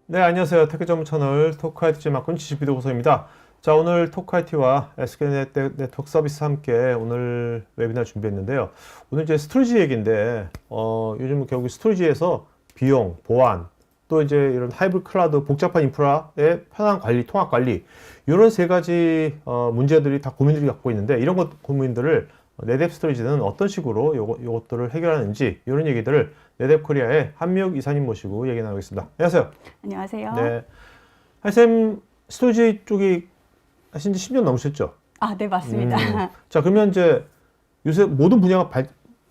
네, 안녕하세요. 테크 전문 채널 토크IT 맡은 지식비도 고소입니다. 자, 오늘 토크IT와 SKT 네트워크 서비스 함께 오늘 웨비나 준비했는데요. 오늘 이제 스토리지 얘기인데, 요즘 결국 스토리지에서 비용, 보안, 또 이제 이런 하이브리드 클라우드 복잡한 인프라의 편한 관리, 통합 관리, 이런 세 가지 문제들이 다 고민들이 갖고 있는데, 이런 고민들을 네뎁 스토리지는 어떤 식으로 요것들을 해결하는지, 이런 얘기들을 네뎁 코리아의 한미옥 이사님 모시고 얘기 나누겠습니다. 안녕하세요. 안녕하세요. 네. 하이쌤 스토리지 쪽이 하신 지 10년 넘으셨죠? 아, 네, 맞습니다. 자, 그러면 이제 요새 모든 분야가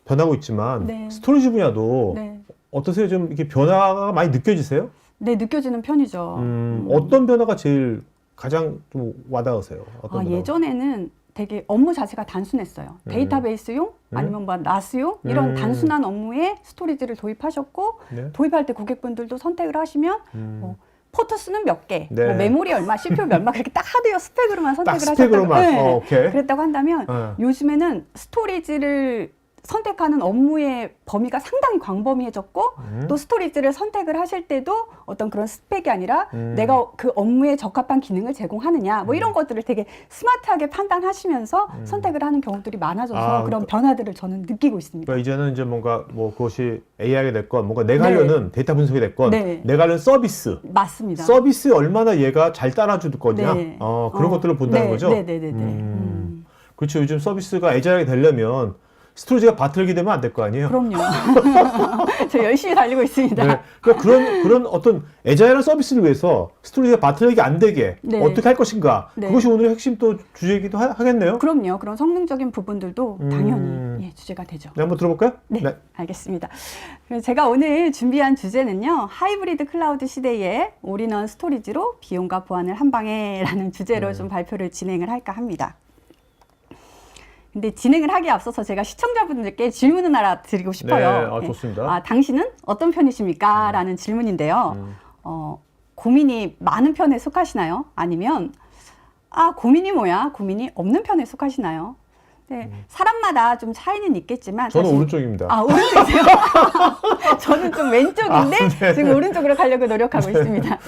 변하고 있지만, 네. 스토리지 분야도 네. 어떠세요? 좀 이렇게 변화가 많이 느껴지세요? 네, 느껴지는 편이죠. 어떤 변화가 제일 가장 좀 와닿으세요? 어떤 변화가? 예전에는 되게 업무 자체가 단순했어요. 데이터베이스용 아니면 뭐 나스용 이런 단순한 업무에 스토리지를 도입하셨고 네. 도입할 때 고객분들도 선택을 하시면 뭐 포트수는 몇 개, 네. 뭐 메모리 얼마, CPU 얼마 그렇게 딱 하드웨어 스펙으로만 딱 선택을 스펙으로만. 하셨다고 오케이. 그랬다고 한다면 요즘에는 스토리지를 선택하는 업무의 범위가 상당히 광범위해졌고 또 스토리지를 선택을 하실 때도 어떤 그런 스펙이 아니라 내가 그 업무에 적합한 기능을 제공하느냐 뭐 이런 것들을 되게 스마트하게 판단하시면서 선택을 하는 경우들이 많아져서 그런 변화들을 저는 느끼고 있습니다. 그러니까 이제는 이제 뭔가 뭐 그것이 AI가 됐건 뭔가 내가 하려는 데이터 분석이 됐건 네. 내가 하려는 서비스 맞습니다. 서비스에 얼마나 얘가 잘 따라줄 거냐 네. 그런 것들을 본다는 거죠? 네네네네. 그렇죠. 요즘 서비스가 애자하게 되려면 스토리지가 바틀게 되면 안 될 거 아니에요? 그럼요. 저 열심히 달리고 있습니다. 네. 그러니까 그런 어떤 애자일한 서비스를 위해서 스토리지가 바틀게 안 되게 네. 어떻게 할 것인가 네. 그것이 오늘의 핵심 또 주제이기도 하겠네요. 그럼요. 그런 성능적인 부분들도 당연히 주제가 되죠. 네, 한번 들어볼까요? 네, 알겠습니다. 그래서 제가 오늘 준비한 주제는요. 하이브리드 클라우드 시대에 올인원 스토리지로 비용과 보안을 한 방에라는 주제로 좀 발표를 진행을 할까 합니다. 근데 진행을 하기에 앞서서 제가 시청자분들께 질문을 하나 드리고 싶어요. 네, 좋습니다. 당신은 어떤 편이십니까? 라는 질문인데요. 고민이 많은 편에 속하시나요? 아니면 고민이 뭐야? 고민이 없는 편에 속하시나요? 네, 사람마다 좀 차이는 있겠지만 저는 사실... 오른쪽입니다. 오른쪽이세요? 저는 좀 왼쪽인데 지금 오른쪽으로 가려고 노력하고 있습니다.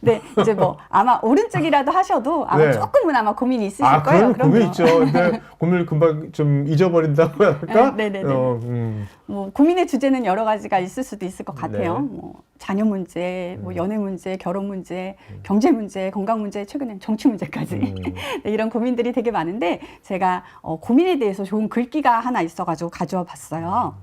네, 이제 뭐 아마 오른쪽이라도 하셔도 아마 조금은 아마 고민이 있으실 거예요. 그런 고민 있죠. 근데 고민을 금방 좀 잊어버린다고 할까? 네네네. 뭐 고민의 주제는 여러 가지가 있을 수도 있을 것 같아요. 뭐 자녀 문제, 뭐 연애 문제, 결혼 문제, 경제 문제, 건강 문제, 최근엔 정치 문제까지 네, 이런 고민들이 되게 많은데 제가 고민에 대해서 좋은 글귀가 하나 있어가지고 가져와 봤어요.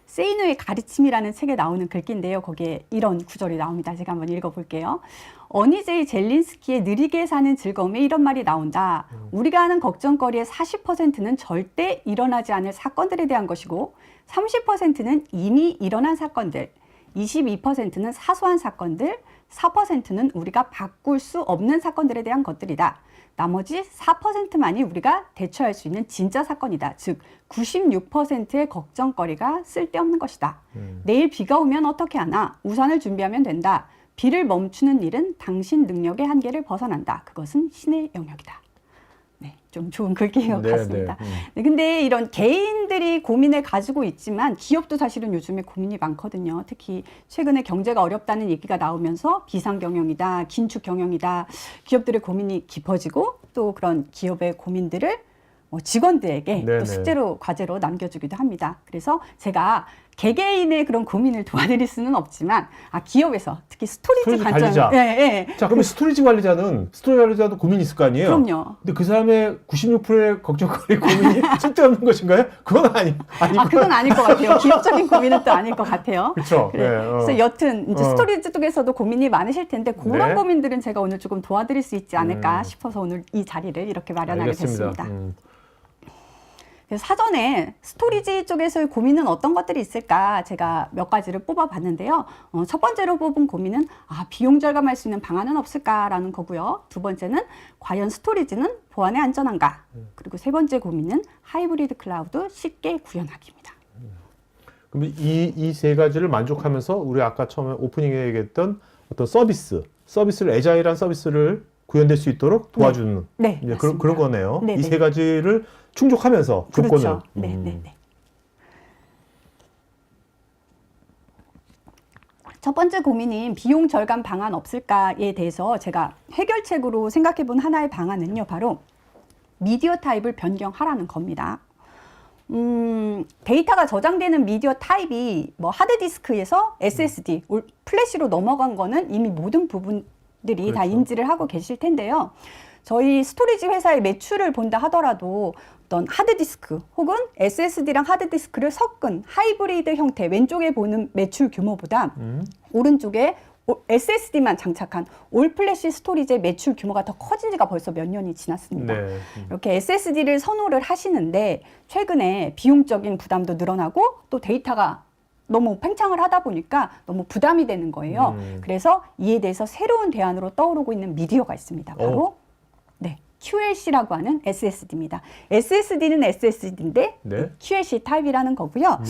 세이노의 가르침이라는 책에 나오는 글귀인데요. 거기에 이런 구절이 나옵니다. 제가 한번 읽어볼게요. 어니제이 젤린스키의 느리게 사는 즐거움에 이런 말이 나온다. 우리가 하는 걱정거리의 40%는 절대 일어나지 않을 사건들에 대한 것이고 30%는 이미 일어난 사건들, 22%는 사소한 사건들, 4%는 우리가 바꿀 수 없는 사건들에 대한 것들이다. 나머지 4%만이 우리가 대처할 수 있는 진짜 사건이다. 즉 96%의 걱정거리가 쓸데없는 것이다. 내일 비가 오면 어떻게 하나? 우산을 준비하면 된다. 비를 멈추는 일은 당신 능력의 한계를 벗어난다. 그것은 신의 영역이다. 네, 좀 좋은 글귀인 것 같습니다. 네, 근데 이런 개인들이 고민을 가지고 있지만 기업도 사실은 요즘에 고민이 많거든요. 특히 최근에 경제가 어렵다는 얘기가 나오면서 비상경영이다, 긴축경영이다. 기업들의 고민이 깊어지고 또 그런 기업의 고민들을 직원들에게 또 숙제로, 과제로 남겨주기도 합니다. 그래서 제가 개개인의 그런 고민을 도와드릴 수는 없지만 기업에서 특히 스토리지 관리자. 자, 그러면 스토리지 관리자도 고민이 있을 거 아니에요? 그럼요. 근데 그 사람의 96%의 걱정거리 고민이 쓸데없는 것인가요? 그건 아니고. 그건 아닐 것 같아요. 기업적인 고민은 또 아닐 것 같아요. 그렇죠. 그래서 여튼 이제 스토리지 쪽에서도 고민이 많으실 텐데 그런 고민들은 제가 오늘 조금 도와드릴 수 있지 않을까 싶어서 오늘 이 자리를 이렇게 마련하게 됐습니다. 그래서 사전에 스토리지 쪽에서의 고민은 어떤 것들이 있을까 제가 몇 가지를 뽑아봤는데요. 첫 번째로 뽑은 고민은 비용 절감할 수 있는 방안은 없을까라는 거고요. 두 번째는 과연 스토리지는 보안에 안전한가? 그리고 세 번째 고민은 하이브리드 클라우드 쉽게 구현하기입니다. 그럼 이 세 가지를 만족하면서 우리 아까 처음에 오프닝에 얘기했던 어떤 서비스를 애자일한 서비스를 구현될 수 있도록 도와주는 그런 거네요. 이 세 가지를 충족하면서 조건을. 그렇죠. 네. 첫 번째 고민인 비용 절감 방안 없을까에 대해서 제가 해결책으로 생각해 본 하나의 방안은요, 바로 미디어 타입을 변경하라는 겁니다. 데이터가 저장되는 미디어 타입이 뭐 하드디스크에서 SSD, 플래시로 넘어간 거는 이미 모든 부분들이 다 인지를 하고 계실 텐데요. 저희 스토리지 회사의 매출을 본다 하더라도 어떤 하드디스크 혹은 SSD랑 하드디스크를 섞은 하이브리드 형태, 왼쪽에 보는 매출 규모보다 오른쪽에 SSD만 장착한 올플래시 스토리지의 매출 규모가 더 커진 지가 벌써 몇 년이 지났습니다. 네. 이렇게 SSD를 선호를 하시는데 최근에 비용적인 부담도 늘어나고 또 데이터가 너무 팽창을 하다 보니까 너무 부담이 되는 거예요. 그래서 이에 대해서 새로운 대안으로 떠오르고 있는 미디어가 있습니다. 바로 QLC라고 하는 SSD입니다. SSD는 SSD인데 네. QLC 타입이라는 거고요.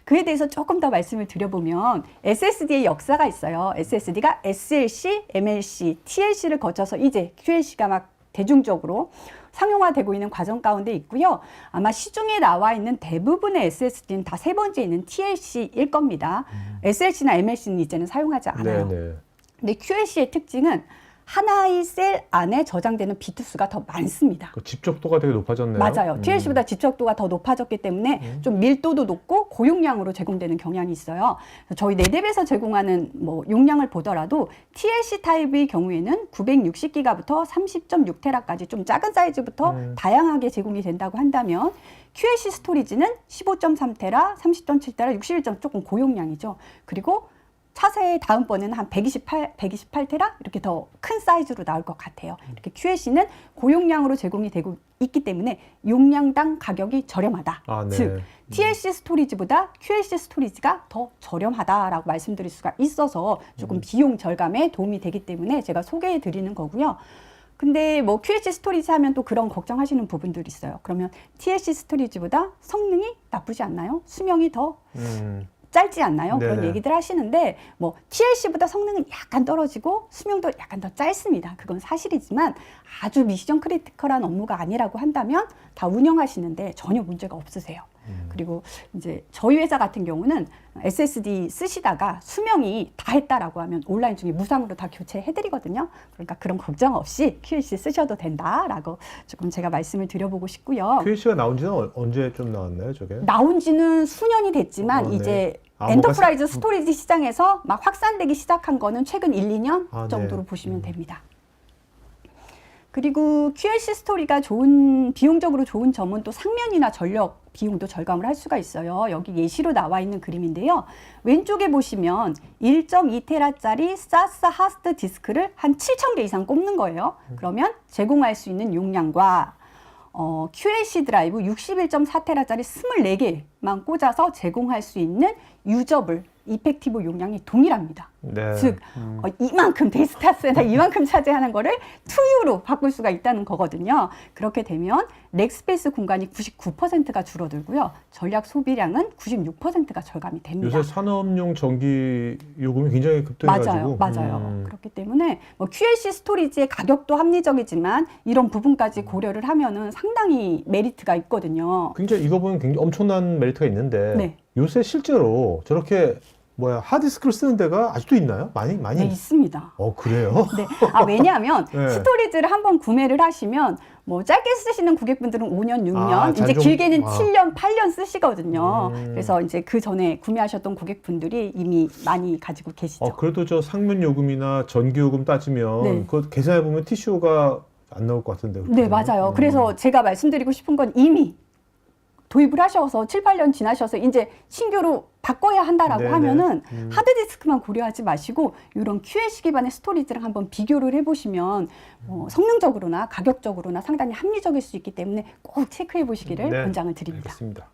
그에 대해서 조금 더 말씀을 드려보면 SSD의 역사가 있어요. SSD가 SLC, MLC, TLC를 거쳐서 이제 QLC가 막 대중적으로 상용화되고 있는 과정 가운데 있고요. 아마 시중에 나와 있는 대부분의 SSD는 다 세 번째 있는 TLC일 겁니다. SLC나 MLC는 이제는 사용하지 않아요. 네. 근데 QLC의 특징은 하나의 셀 안에 저장되는 비트 수가 더 많습니다. 그 집적도가 되게 높아졌네요. 맞아요. TLC보다 집적도가 더 높아졌기 때문에 좀 밀도도 높고 고용량으로 제공되는 경향이 있어요. 저희 네뎁에서 제공하는 뭐 용량을 보더라도 TLC 타입의 경우에는 960기가부터 30.6테라까지 좀 작은 사이즈부터 다양하게 제공이 된다고 한다면 QLC 스토리지는 15.3테라, 30.7테라, 61점 조금 고용량이죠. 그리고 차세의 다음번에는 한 128테라 이렇게 더 큰 사이즈로 나올 것 같아요. 이렇게 QLC는 고용량으로 제공이 되고 있기 때문에 용량당 가격이 저렴하다. 아, 네. 즉 TLC 스토리지보다 QLC 스토리지가 더 저렴하다라고 말씀드릴 수가 있어서 조금 비용 절감에 도움이 되기 때문에 제가 소개해 드리는 거고요. 근데 뭐 QLC 스토리지 하면 또 그런 걱정하시는 부분들이 있어요. 그러면 TLC 스토리지보다 성능이 나쁘지 않나요? 수명이 더 짧지 않나요? 네네. 그런 얘기들 하시는데 뭐 TLC보다 성능은 약간 떨어지고 수명도 약간 더 짧습니다. 그건 사실이지만 아주 미션 크리티컬한 업무가 아니라고 한다면 다 운영하시는데 전혀 문제가 없으세요. 그리고 이제 저희 회사 같은 경우는 SSD 쓰시다가 수명이 다 했다라고 하면 온라인 중에 무상으로 다 교체해드리거든요. 그러니까 그런 걱정 없이 QLC 쓰셔도 된다라고 조금 제가 말씀을 드려보고 싶고요. QLC가 나온 지는 언제 좀 나왔나요, 저게? 나온 지는 수년이 됐지만 네. 이제 아, 엔터프라이즈 스토리지 시장에서 막 확산되기 시작한 거는 최근 1, 2년 아, 정도로 네. 보시면 됩니다. 그리고 QLC 스토리가 비용적으로 좋은 점은 또 상면이나 전력 비용도 절감을 할 수가 있어요. 여기 예시로 나와 있는 그림인데요. 왼쪽에 보시면 1.2테라짜리 사스 하드 디스크를 한 7,000개 이상 꼽는 거예요. 그러면 제공할 수 있는 용량과 QLC 드라이브 61.4테라짜리 24개만 꽂아서 제공할 수 있는 유저블 이펙티브 용량이 동일합니다. 네. 즉 이만큼 데이스타스에다 이만큼 차지하는 거를 2U로 바꿀 수가 있다는 거거든요. 그렇게 되면 렉스페이스 공간이 99%가 줄어들고요. 전략 소비량은 96%가 절감이 됩니다. 요새 산업용 전기 요금이 굉장히 급등해가지고. 맞아요. 그렇기 때문에 뭐 QLC 스토리지의 가격도 합리적이지만 이런 부분까지 고려를 하면은 상당히 메리트가 있거든요. 굉장히 이거 보면 굉장히 엄청난 메리트가 있는데 네. 요새 실제로 저렇게 하드디스크를 쓰는 데가 아직도 있나요? 많이? 네, 있습니다. 그래요? 네. 왜냐하면 네. 스토리지를 한번 구매를 하시면 뭐 짧게 쓰시는 고객분들은 5년, 6년, 이제 잔존- 길게는 7년, 8년 쓰시거든요. 그래서 이제 그 전에 구매하셨던 고객분들이 이미 많이 가지고 계시죠. 그래도 저 상면 요금이나 전기 요금 따지면 네. 그거 계산해 보면 TCO가 안 나올 것 같은데. 네, 맞아요. 그래서 제가 말씀드리고 싶은 건 이미 도입을 하셔서 7, 8년 지나셔서 이제 신규로 바꿔야 한다라고 네네. 하면은 하드디스크만 고려하지 마시고 이런 QLC 기반의 스토리지랑 한번 비교를 해보시면 성능적으로나 가격적으로나 상당히 합리적일 수 있기 때문에 꼭 체크해 보시기를 네, 권장을 드립니다. 알겠습니다.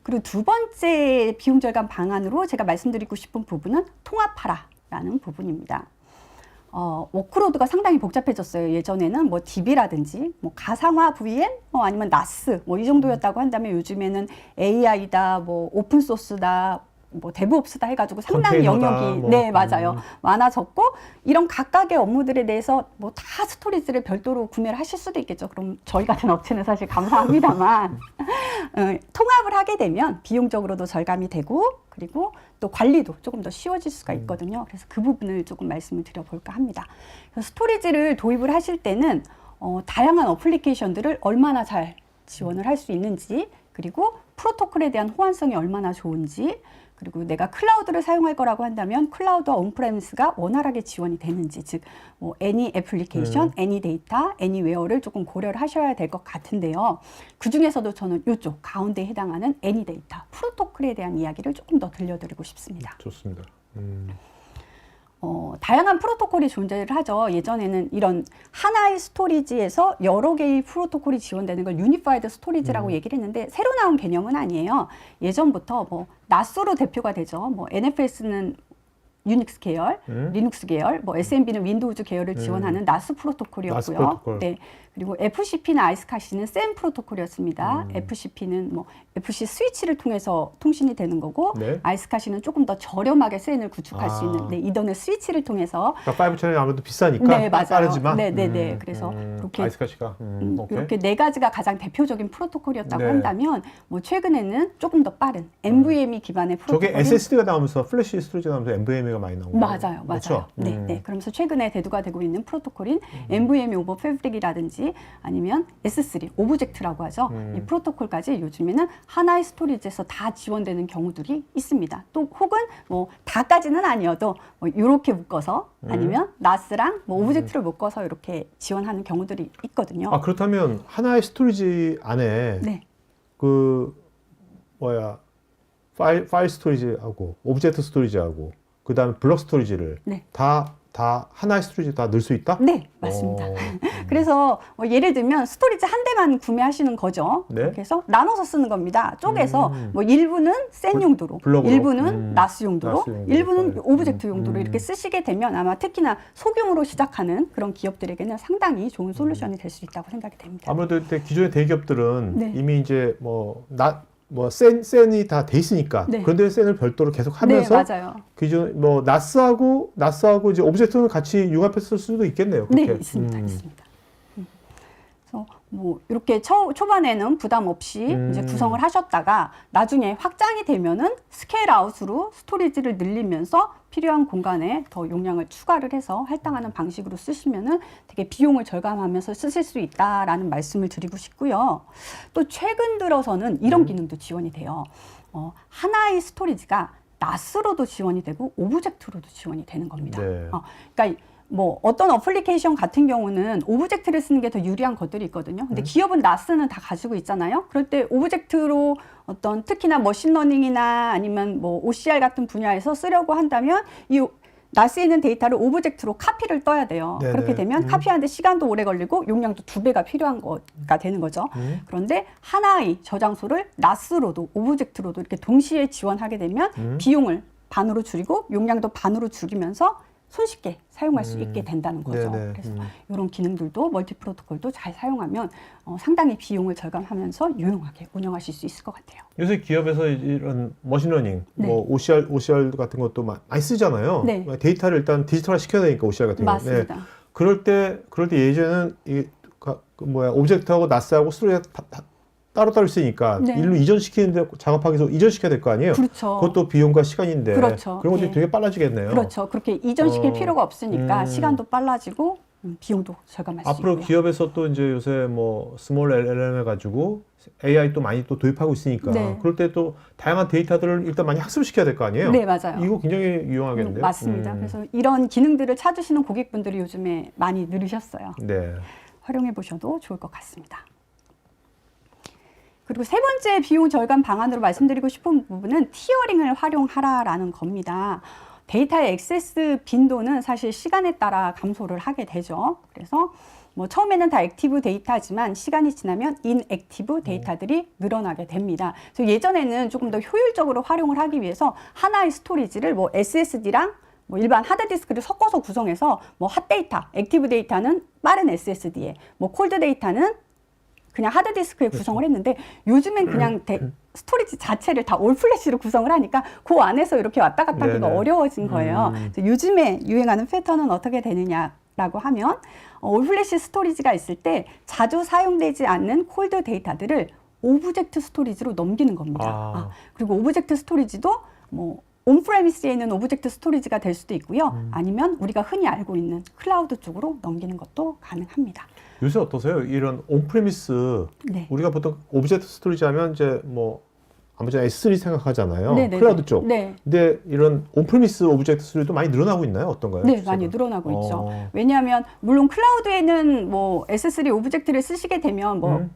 그리고 두 번째 비용 절감 방안으로 제가 말씀드리고 싶은 부분은 통합하라라는 부분입니다. 워크로드가 상당히 복잡해졌어요. 예전에는 뭐 DB라든지 뭐 가상화 VM 아니면 NAS 이 정도였다고 한다면 요즘에는 AI다, 뭐 오픈소스다, 뭐 데브옵스다 해가지고 상당히 컨테이너다, 영역이 뭐. 네 맞아요 많아졌고 이런 각각의 업무들에 대해서 뭐 다 스토리지를 별도로 구매를 하실 수도 있겠죠. 그럼 저희 같은 업체는 사실 감사합니다만 통합을 하게 되면 비용적으로도 절감이 되고 그리고 또 관리도 조금 더 쉬워질 수가 있거든요. 그래서 그 부분을 조금 말씀을 드려볼까 합니다. 그래서 스토리지를 도입을 하실 때는 다양한 어플리케이션들을 얼마나 잘 지원을 할 수 있는지 그리고 프로토콜에 대한 호환성이 얼마나 좋은지 그리고 내가 클라우드를 사용할 거라고 한다면 클라우드와 온프레미스가 원활하게 지원이 되는지 즉 뭐 애니 애플리케이션, 애니 데이터, 애니웨어를 조금 고려를 하셔야 될 것 같은데요. 그중에서도 저는 이쪽 가운데에 해당하는 애니 데이터, 프로토콜에 대한 이야기를 조금 더 들려드리고 싶습니다. 좋습니다. 다양한 프로토콜이 존재를 하죠. 예전에는 이런 하나의 스토리지에서 여러 개의 프로토콜이 지원되는 걸 유니파이드 스토리지라고 얘기를 했는데 새로 나온 개념은 아니에요. 예전부터 뭐 나스로 대표가 되죠. 뭐 NFS는 유닉스 계열, 리눅스 계열, 뭐 SMB는 윈도우즈 계열을 지원하는 나스 프로토콜이었고요. 나스 프로토콜. 네. 그리고 FCP나 아이스카시는 샘 프로토콜이었습니다. FCP는 뭐 FC 스위치를 통해서 통신이 되는 거고 네. 아이스카시는 조금 더 저렴하게 센을 구축할 수 있는 네, 이더넷 스위치를 통해서 그러니까 5 채널이 아무래도 비싸니까 네, 맞아요. 빠르지만 네. 그래서 이렇게 아이스카시가 오케이. 이렇게 네 가지가 가장 대표적인 프로토콜이었다고 네. 한다면 뭐 최근에는 조금 더 빠른 NVMe 기반의 프로토콜이 저게 SSD가 나오면서 플래시 스토리지가 나오면서 NVMe가 많이 나오고 맞아요. 그렇죠? 네. 그러면서 최근에 대두가 되고 있는 프로토콜인 NVMe 오버 패브릭이라든지 아니면 S3 오브젝트라고 하죠. 이 프로토콜까지 요즘에는 하나의 스토리지에서 다 지원되는 경우들이 있습니다. 또 혹은 뭐 다까지는 아니어도 뭐 이렇게 묶어서 아니면 나스랑 뭐 오브젝트를 묶어서 이렇게 지원하는 경우들이 있거든요. 아 그렇다면 하나의 스토리지 안에 네. 그 뭐야 파일 스토리지하고 오브젝트 스토리지하고 그다음에 블록 스토리지를 네. 다 하나의 스토리지 다 넣을 수 있다? 네, 맞습니다. 그래서 뭐 예를 들면 스토리지 한 대만 구매하시는 거죠. 네. 그래서 나눠서 쓰는 겁니다. 쪼개서 뭐 일부는 센 용도로, 블록으로. 일부는 나스 용도로, 나스 용도로, 일부는 파일. 오브젝트 용도로 이렇게 쓰시게 되면 아마 특히나 소규모로 시작하는 그런 기업들에게는 상당히 좋은 솔루션이 될 수 있다고 생각이 됩니다. 아무래도 기존의 대기업들은 네. 이미 이제 센이 다 돼 있으니까 네. 그런데 센을 별도로 계속 하면서 네, 맞아요. 기존 뭐 나스하고 이제 오브젝트는 같이 융합해서 쓸 수도 있겠네요. 네, 그렇게. 있습니다. 그래서 뭐 이렇게 초반에는 부담 없이 이제 구성을 하셨다가 나중에 확장이 되면은 스케일 아웃으로 스토리지를 늘리면서 필요한 공간에 더 용량을 추가를 해서 할당하는 방식으로 쓰시면은 되게 비용을 절감하면서 쓰실 수 있다라는 말씀을 드리고 싶고요. 또 최근 들어서는 이런 기능도 지원이 돼요. 하나의 스토리지가 나스로도 지원이 되고 오브젝트로도 지원이 되는 겁니다. 네. 그러니까 뭐 어떤 어플리케이션 같은 경우는 오브젝트를 쓰는 게 더 유리한 것들이 있거든요. 근데 기업은 나스는 다 가지고 있잖아요. 그럴 때 오브젝트로 어떤 특히나 머신러닝이나 아니면 뭐 OCR 같은 분야에서 쓰려고 한다면 이 나스에 있는 데이터를 오브젝트로 카피를 떠야 돼요. 네네. 그렇게 되면 카피하는데 시간도 오래 걸리고 용량도 2배가 필요한 거가 되는 거죠. 그런데 하나의 저장소를 나스로도 오브젝트로도 이렇게 동시에 지원하게 되면 비용을 반으로 줄이고 용량도 반으로 줄이면서 손쉽게 사용할 수 있게 된다는 거죠. 네네. 그래서 이런 기능들도 멀티 프로토콜도 잘 사용하면 상당히 비용을 절감하면서 유용하게 운영하실 수 있을 것 같아요. 요새 기업에서 이런 머신러닝, 네. 뭐 OCR 같은 것도 많이 쓰잖아요. 네. 데이터를 일단 디지털화 시켜야 되니까 OCR 같은 경우. 맞습니다. 그럴 때 예전에는 오브젝트하고 나스하고 스토리가 따로따로 있으니까 네. 일로 이전시키는데 작업하기 위해서 이전시켜야 될 거 아니에요? 그렇죠. 그것도 비용과 시간인데 그렇죠. 그런 것들이 예. 되게 빨라지겠네요. 그렇죠. 그렇게 이전시킬 필요가 없으니까 시간도 빨라지고 비용도 절감할 수 앞으로 있고요. 기업에서 또 이제 요새 뭐 스몰 LLM 해가지고 AI 또 많이 또 도입하고 있으니까 네. 그럴 때 또 다양한 데이터들을 일단 많이 학습시켜야 될 거 아니에요? 네, 맞아요. 이거 굉장히 유용하겠는데요? 맞습니다. 그래서 이런 기능들을 찾으시는 고객분들이 요즘에 많이 늘으셨어요. 네. 활용해 보셔도 좋을 것 같습니다. 그리고 세 번째 비용 절감 방안으로 말씀드리고 싶은 부분은 티어링을 활용하라라는 겁니다. 데이터의 액세스 빈도는 사실 시간에 따라 감소를 하게 되죠. 그래서 뭐 처음에는 다 액티브 데이터지만 시간이 지나면 인액티브 데이터들이 늘어나게 됩니다. 그래서 예전에는 조금 더 효율적으로 활용을 하기 위해서 하나의 스토리지를 뭐 SSD랑 뭐 일반 하드디스크를 섞어서 구성해서 뭐 핫데이터, 액티브 데이터는 빠른 SSD에, 뭐 콜드 데이터는 그냥 하드디스크에 구성을 했는데 요즘엔 그냥 스토리지 자체를 다 올 플래시로 구성을 하니까 그 안에서 이렇게 왔다 갔다 하기가 네네. 어려워진 거예요. 요즘에 유행하는 패턴은 어떻게 되느냐라고 하면 올 플래시 스토리지가 있을 때 자주 사용되지 않는 콜드 데이터들을 오브젝트 스토리지로 넘기는 겁니다. 그리고 오브젝트 스토리지도 뭐 온프레미스에 있는 오브젝트 스토리지가 될 수도 있고요. 아니면 우리가 흔히 알고 있는 클라우드 쪽으로 넘기는 것도 가능합니다. 요새 어떠세요? 이런 온프레미스 네. 우리가 보통 오브젝트 스토리지 하면 이제 뭐 아무튼 S3 생각하잖아요. 네네네. 클라우드 쪽. 네. 근데 이런 온프레미스 오브젝트 스토리도 많이 늘어나고 있나요? 어떤가요? 네, 추세가? 많이 늘어나고 있죠. 왜냐하면 물론 클라우드에는 뭐 S3 오브젝트를 쓰시게 되면 뭐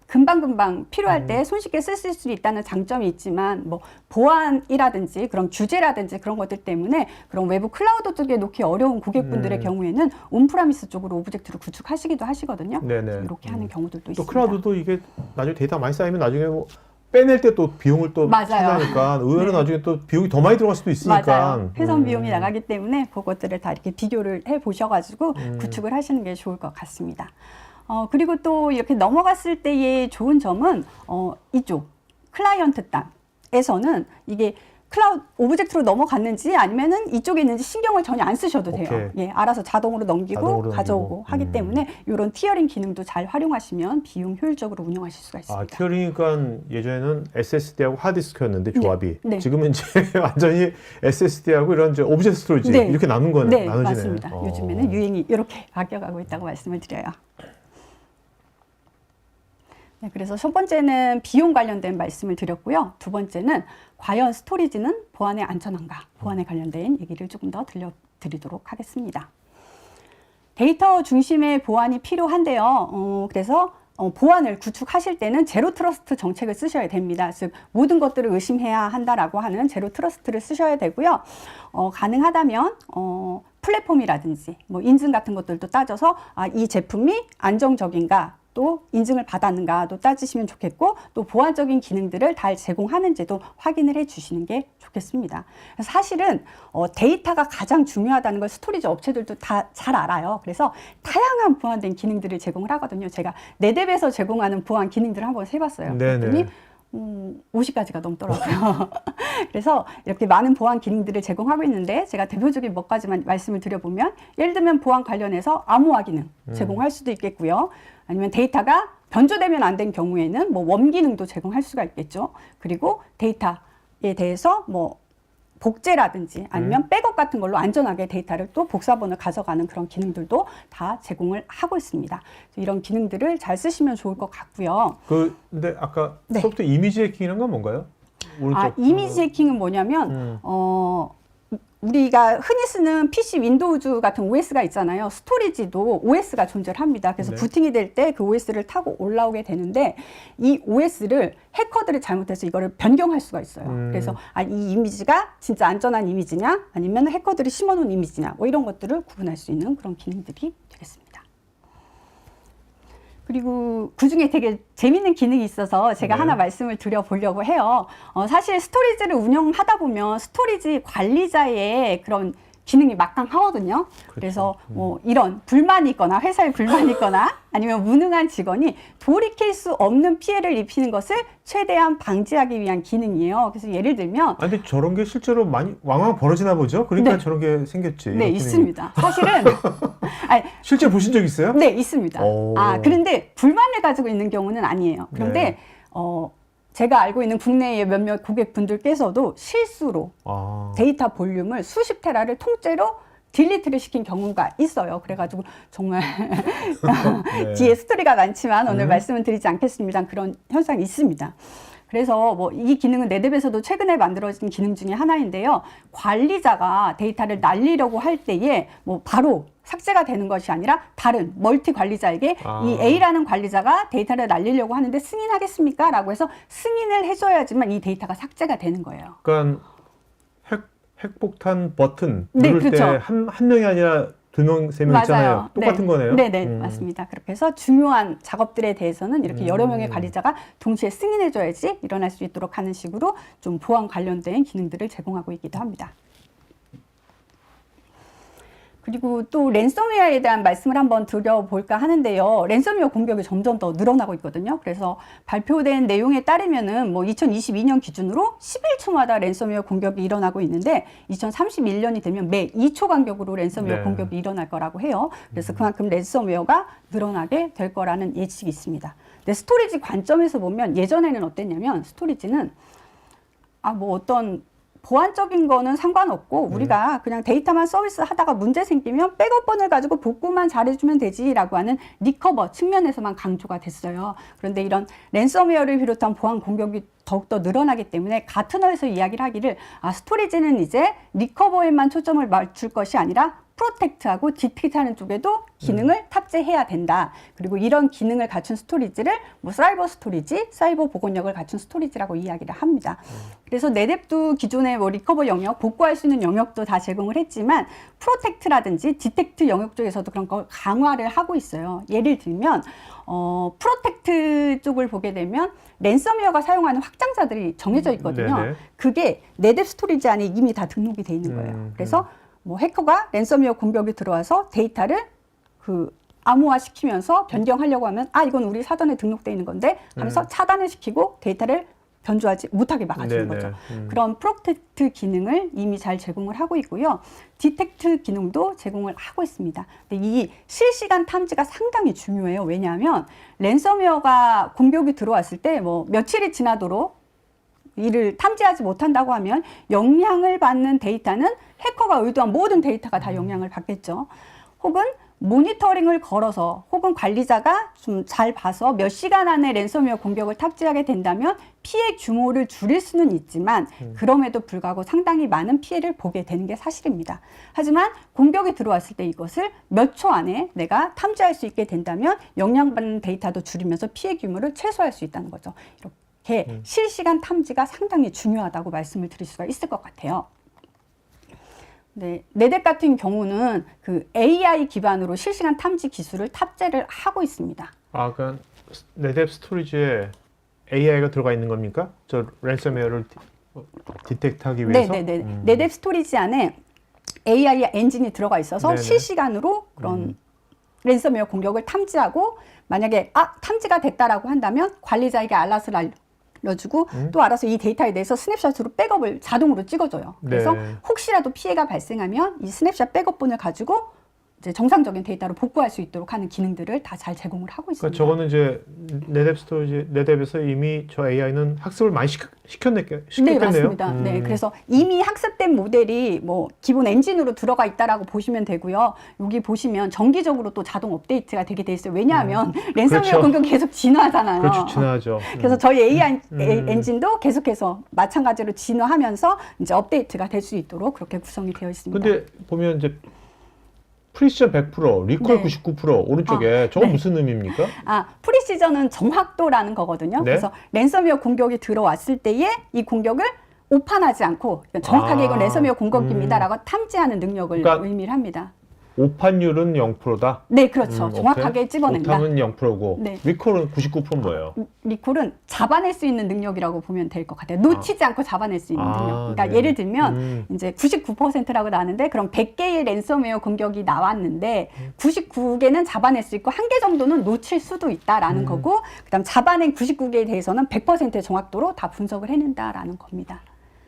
금방금방 필요할 때 손쉽게 쓰실 수 있다는 장점이 있지만 뭐 보안이라든지 그런 규제라든지 그런 것들 때문에 그런 외부 클라우드 쪽에 놓기 어려운 고객분들의 경우에는 온프라미스 쪽으로 오브젝트를 구축하시기도 하시거든요. 네네. 이렇게 하는 경우들도 또 있습니다. 클라우드도 이게 나중에 데이터 많이 쌓이면 나중에 뭐 빼낼 때 또 비용을 또 맞아요. 차지하니까 의외로 네. 나중에 또 비용이 더 많이 들어갈 수도 있으니까. 맞아요. 회선 비용이 나가기 때문에 그것들을 다 이렇게 비교를 해 보셔가지고 구축을 하시는 게 좋을 것 같습니다. 그리고 또 이렇게 넘어갔을 때의 좋은 점은 이쪽 클라이언트 땅에서는 이게 클라우드 오브젝트로 넘어갔는지 아니면은 이쪽에 있는지 신경을 전혀 안 쓰셔도 돼요. 오케이. 예, 알아서 자동으로 넘기고 자동으로 가져오고 넘기고. 하기 때문에 이런 티어링 기능도 잘 활용하시면 비용 효율적으로 운영하실 수가 있습니다. 티어링이니까 예전에는 SSD하고 하드디스크였는데 조합이 네. 지금은 이제 완전히 SSD하고 이런 이제 오브젝트 스토리지 네. 이렇게 나눈 거네. 네, 나눠지네. 맞습니다. 요즘에는 유행이 이렇게 바뀌어가고 있다고 말씀을 드려요. 네, 그래서 첫 번째는 비용 관련된 말씀을 드렸고요. 두 번째는 과연 스토리지는 보안의 안전한가, 보안에 관련된 얘기를 조금 더 들려드리도록 하겠습니다. 데이터 중심의 보안이 필요한데요. 그래서 보안을 구축하실 때는 제로 트러스트 정책을 쓰셔야 됩니다. 즉 모든 것들을 의심해야 한다라고 하는 제로 트러스트를 쓰셔야 되고요. 가능하다면 플랫폼이라든지 뭐 인증 같은 것들도 따져서 이 제품이 안정적인가 또 인증을 받았는가도 따지시면 좋겠고 또 보안적인 기능들을 잘 제공하는지도 확인을 해 주시는 게 좋겠습니다. 사실은 데이터가 가장 중요하다는 걸 스토리지 업체들도 다 잘 알아요. 그래서 다양한 보안된 기능들을 제공을 하거든요. 제가 네뎁에서 제공하는 보안 기능들을 한번 해봤어요. 그랬더니 50가지가 넘더라고요. 그래서 이렇게 많은 보안 기능들을 제공하고 있는데 제가 대표적인 몇 가지만 말씀을 드려보면 예를 들면 보안 관련해서 암호화 기능 제공할 수도 있겠고요. 아니면 데이터가 변조되면 안 된 경우에는 뭐 웜 기능도 제공할 수가 있겠죠. 그리고 데이터에 대해서 뭐 복제라든지 아니면 백업 같은 걸로 안전하게 데이터를 또 복사본을 가져가는 그런 기능들도 다 제공을 하고 있습니다. 이런 기능들을 잘 쓰시면 좋을 것 같고요. 근데 아까 네. 소프트 이미지 해킹이란 건 뭔가요? 오른쪽. 이미지 해킹은 뭐냐면 우리가 흔히 쓰는 PC 윈도우즈 같은 OS가 있잖아요. 스토리지도 OS가 존재를 합니다. 그래서 네. 부팅이 될 때 그 OS를 타고 올라오게 되는데 이 OS를 해커들이 잘못해서 이거를 변경할 수가 있어요. 그래서 이 이미지가 진짜 안전한 이미지냐 아니면 해커들이 심어놓은 이미지냐 뭐 이런 것들을 구분할 수 있는 그런 기능들이 되겠습니다. 그리고 그중에 되게 재밌는 기능이 있어서 제가 네. 하나 말씀을 드려보려고 해요. 사실 스토리지를 운영하다 보면 스토리지 관리자의 그런 기능이 막강하거든요. 그래서 뭐 이런 불만이 있거나 회사에 불만이 있거나 아니면 무능한 직원이 돌이킬 수 없는 피해를 입히는 것을 최대한 방지하기 위한 기능이에요. 그래서 예를 들면 근데 저런 게 실제로 많이 왕왕 벌어지나 보죠? 그러니까 네. 저런 게 생겼지. 네, 이런 있습니다. 사실은 실제 보신 적 있어요? 네, 있습니다. 오. 그런데 불만을 가지고 있는 경우는 아니에요. 그런데 네. 제가 알고 있는 국내의 몇몇 고객분들께서도 실수로 데이터 볼륨을 수십 테라를 통째로 딜리트를 시킨 경우가 있어요. 그래가지고 정말 네. 뒤에 스토리가 많지만 오늘 말씀은 드리지 않겠습니다. 그런 현상이 있습니다. 그래서 뭐 이 기능은 네뎁에서도 최근에 만들어진 기능 중에 하나인데요. 관리자가 데이터를 날리려고 할 때에 뭐 바로 삭제가 되는 것이 아니라 다른 멀티 관리자에게 이 A라는 관리자가 데이터를 날리려고 하는데 승인하겠습니까? 라고 해서 승인을 해줘야지만 이 데이터가 삭제가 되는 거예요. 그러니까 핵폭탄 버튼 네, 누를 그렇죠. 때 한 명이 아니라 두 명, 세 명 있잖아요. 똑같은 거네요. 네네, 맞습니다. 그렇게 해서 중요한 작업들에 대해서는 이렇게 여러 명의 관리자가 동시에 승인해줘야지 일어날 수 있도록 하는 식으로 좀 보안 관련된 기능들을 제공하고 있기도 합니다. 그리고 또 랜섬웨어에 대한 말씀을 한번 드려볼까 하는데요. 랜섬웨어 공격이 점점 더 늘어나고 있거든요. 그래서 발표된 내용에 따르면은 뭐 2022년 기준으로 11초마다 랜섬웨어 공격이 일어나고 있는데 2031년이 되면 매 2초 간격으로 랜섬웨어 네. 공격이 일어날 거라고 해요. 그래서 그만큼 랜섬웨어가 늘어나게 될 거라는 예측이 있습니다. 근데 스토리지 관점에서 보면 예전에는 어땠냐면 스토리지는 뭐 어떤 보안적인 거는 상관없고 우리가 그냥 데이터만 서비스 하다가 문제 생기면 백업본을 가지고 복구만 잘해주면 되지라고 하는 리커버 측면에서만 강조가 됐어요. 그런데 이런 랜섬웨어를 비롯한 보안 공격이 더욱더 늘어나기 때문에 가트너에서 이야기를 하기를 스토리지는 이제 리커버에만 초점을 맞출 것이 아니라 프로텍트하고 디텍트하는 쪽에도 기능을 탑재해야 된다. 그리고 이런 기능을 갖춘 스토리지를 뭐 사이버 스토리지, 사이버 보건력을 갖춘 스토리지라고 이야기를 합니다. 그래서 네뎁도 기존의 뭐 리커버 영역, 복구할 수 있는 영역도 다 제공을 했지만 프로텍트라든지 디텍트 영역 쪽에서도 그런 걸 강화를 하고 있어요. 예를 들면 프로텍트 쪽을 보게 되면 랜섬웨어가 사용하는 확장자들이 정해져 있거든요. 네네. 그게 네뎁 스토리지 안에 이미 다 등록이 돼 있는 거예요. 그래서 뭐 해커가 랜섬웨어 공격이 들어와서 데이터를 암호화 시키면서 변경하려고 하면 이건 우리 사전에 등록되어 있는 건데 하면서 차단을 시키고 데이터를 변조하지 못하게 막아주는 네네. 거죠. 그런 프로텍트 기능을 이미 잘 제공을 하고 있고요. 디텍트 기능도 제공을 하고 있습니다. 근데 이 실시간 탐지가 상당히 중요해요. 왜냐하면 랜섬웨어가 공격이 들어왔을 때 뭐 며칠이 지나도록 이를 탐지하지 못한다고 하면 영향을 받는 데이터는 해커가 의도한 모든 데이터가 다 영향을 받겠죠. 혹은 모니터링을 걸어서 혹은 관리자가 좀 잘 봐서 몇 시간 안에 랜섬웨어 공격을 탑재하게 된다면 피해 규모를 줄일 수는 있지만 그럼에도 불구하고 상당히 많은 피해를 보게 되는 게 사실입니다. 하지만 공격이 들어왔을 때 이것을 몇 초 안에 내가 탐지할 수 있게 된다면 영향받는 데이터도 줄이면서 피해 규모를 최소화할 수 있다는 거죠. 이렇게 실시간 탐지가 상당히 중요하다고 말씀을 드릴 수가 있을 것 같아요. 네, 네뎁 같은 경우는 그 AI 기반으로 실시간 탐지 기술을 탑재를 하고 있습니다. 그러니까 네뎁 스토리지에 AI가 들어가 있는 겁니까? 저 랜섬웨어를 디텍트하기 위해서? 네네네. 네뎁 스토리지 안에 AI 엔진이 들어가 있어서 네네. 실시간으로 그런 랜섬웨어 공격을 탐지하고 만약에 탐지가 됐다라고 한다면 관리자에게 알람을 알려주고 또 알아서 이 데이터에 대해서 스냅샷으로 백업을 자동으로 찍어줘요. 그래서 네. 혹시라도 피해가 발생하면 이 스냅샷 백업본을 가지고 이제 정상적인 데이터로 복구할 수 있도록 하는 기능들을 다 잘 제공을 하고 있습니다. 그러니까 저거는 이제 네뎁 스토리지, 네뎁에서 이미 저 AI는 학습을 많이 시켰겠네요. 네, 맞습니다. 네, 그래서 이미 학습된 모델이 뭐 기본 엔진으로 들어가 있다라고 보시면 되고요. 여기 보시면 정기적으로 또 자동 업데이트가 되게 돼 있어요. 왜냐하면 랜섬웨어 그렇죠. 공격이 계속 진화하잖아요. 그렇죠, 진화하죠. 그래서 저희 AI 엔진도 계속해서 마찬가지로 진화하면서 이제 업데이트가 될 수 있도록 그렇게 구성이 되어 있습니다. 근데 보면 이제 프리시전 100%, 리콜 네. 99% 오른쪽에 저건 네. 무슨 의미입니까? 프리시전은 정확도라는 거거든요. 네. 그래서 랜섬웨어 공격이 들어왔을 때에 이 공격을 오판하지 않고 정확하게 이건 랜섬웨어 공격입니다라고 탐지하는 능력을 그러니까 의미를 합니다. 오판율은 0%다. 네, 그렇죠. 정확하게 오케이. 찍어낸다. 오탐은 0%고 네. 리콜은 99%는 뭐예요? 리콜은 잡아낼 수 있는 능력이라고 보면 될 것 같아요. 놓치지 않고 잡아낼 수 있는 능력. 그러니까 네. 예를 들면 이제 99%라고 나왔는데 그럼 100개의 랜섬웨어 공격이 나왔는데 99개는 잡아낼 수 있고 1개 정도는 놓칠 수도 있다라는 거고 그다음 잡아낸 99개에 대해서는 100%의 정확도로 다 분석을 해낸다라는 겁니다.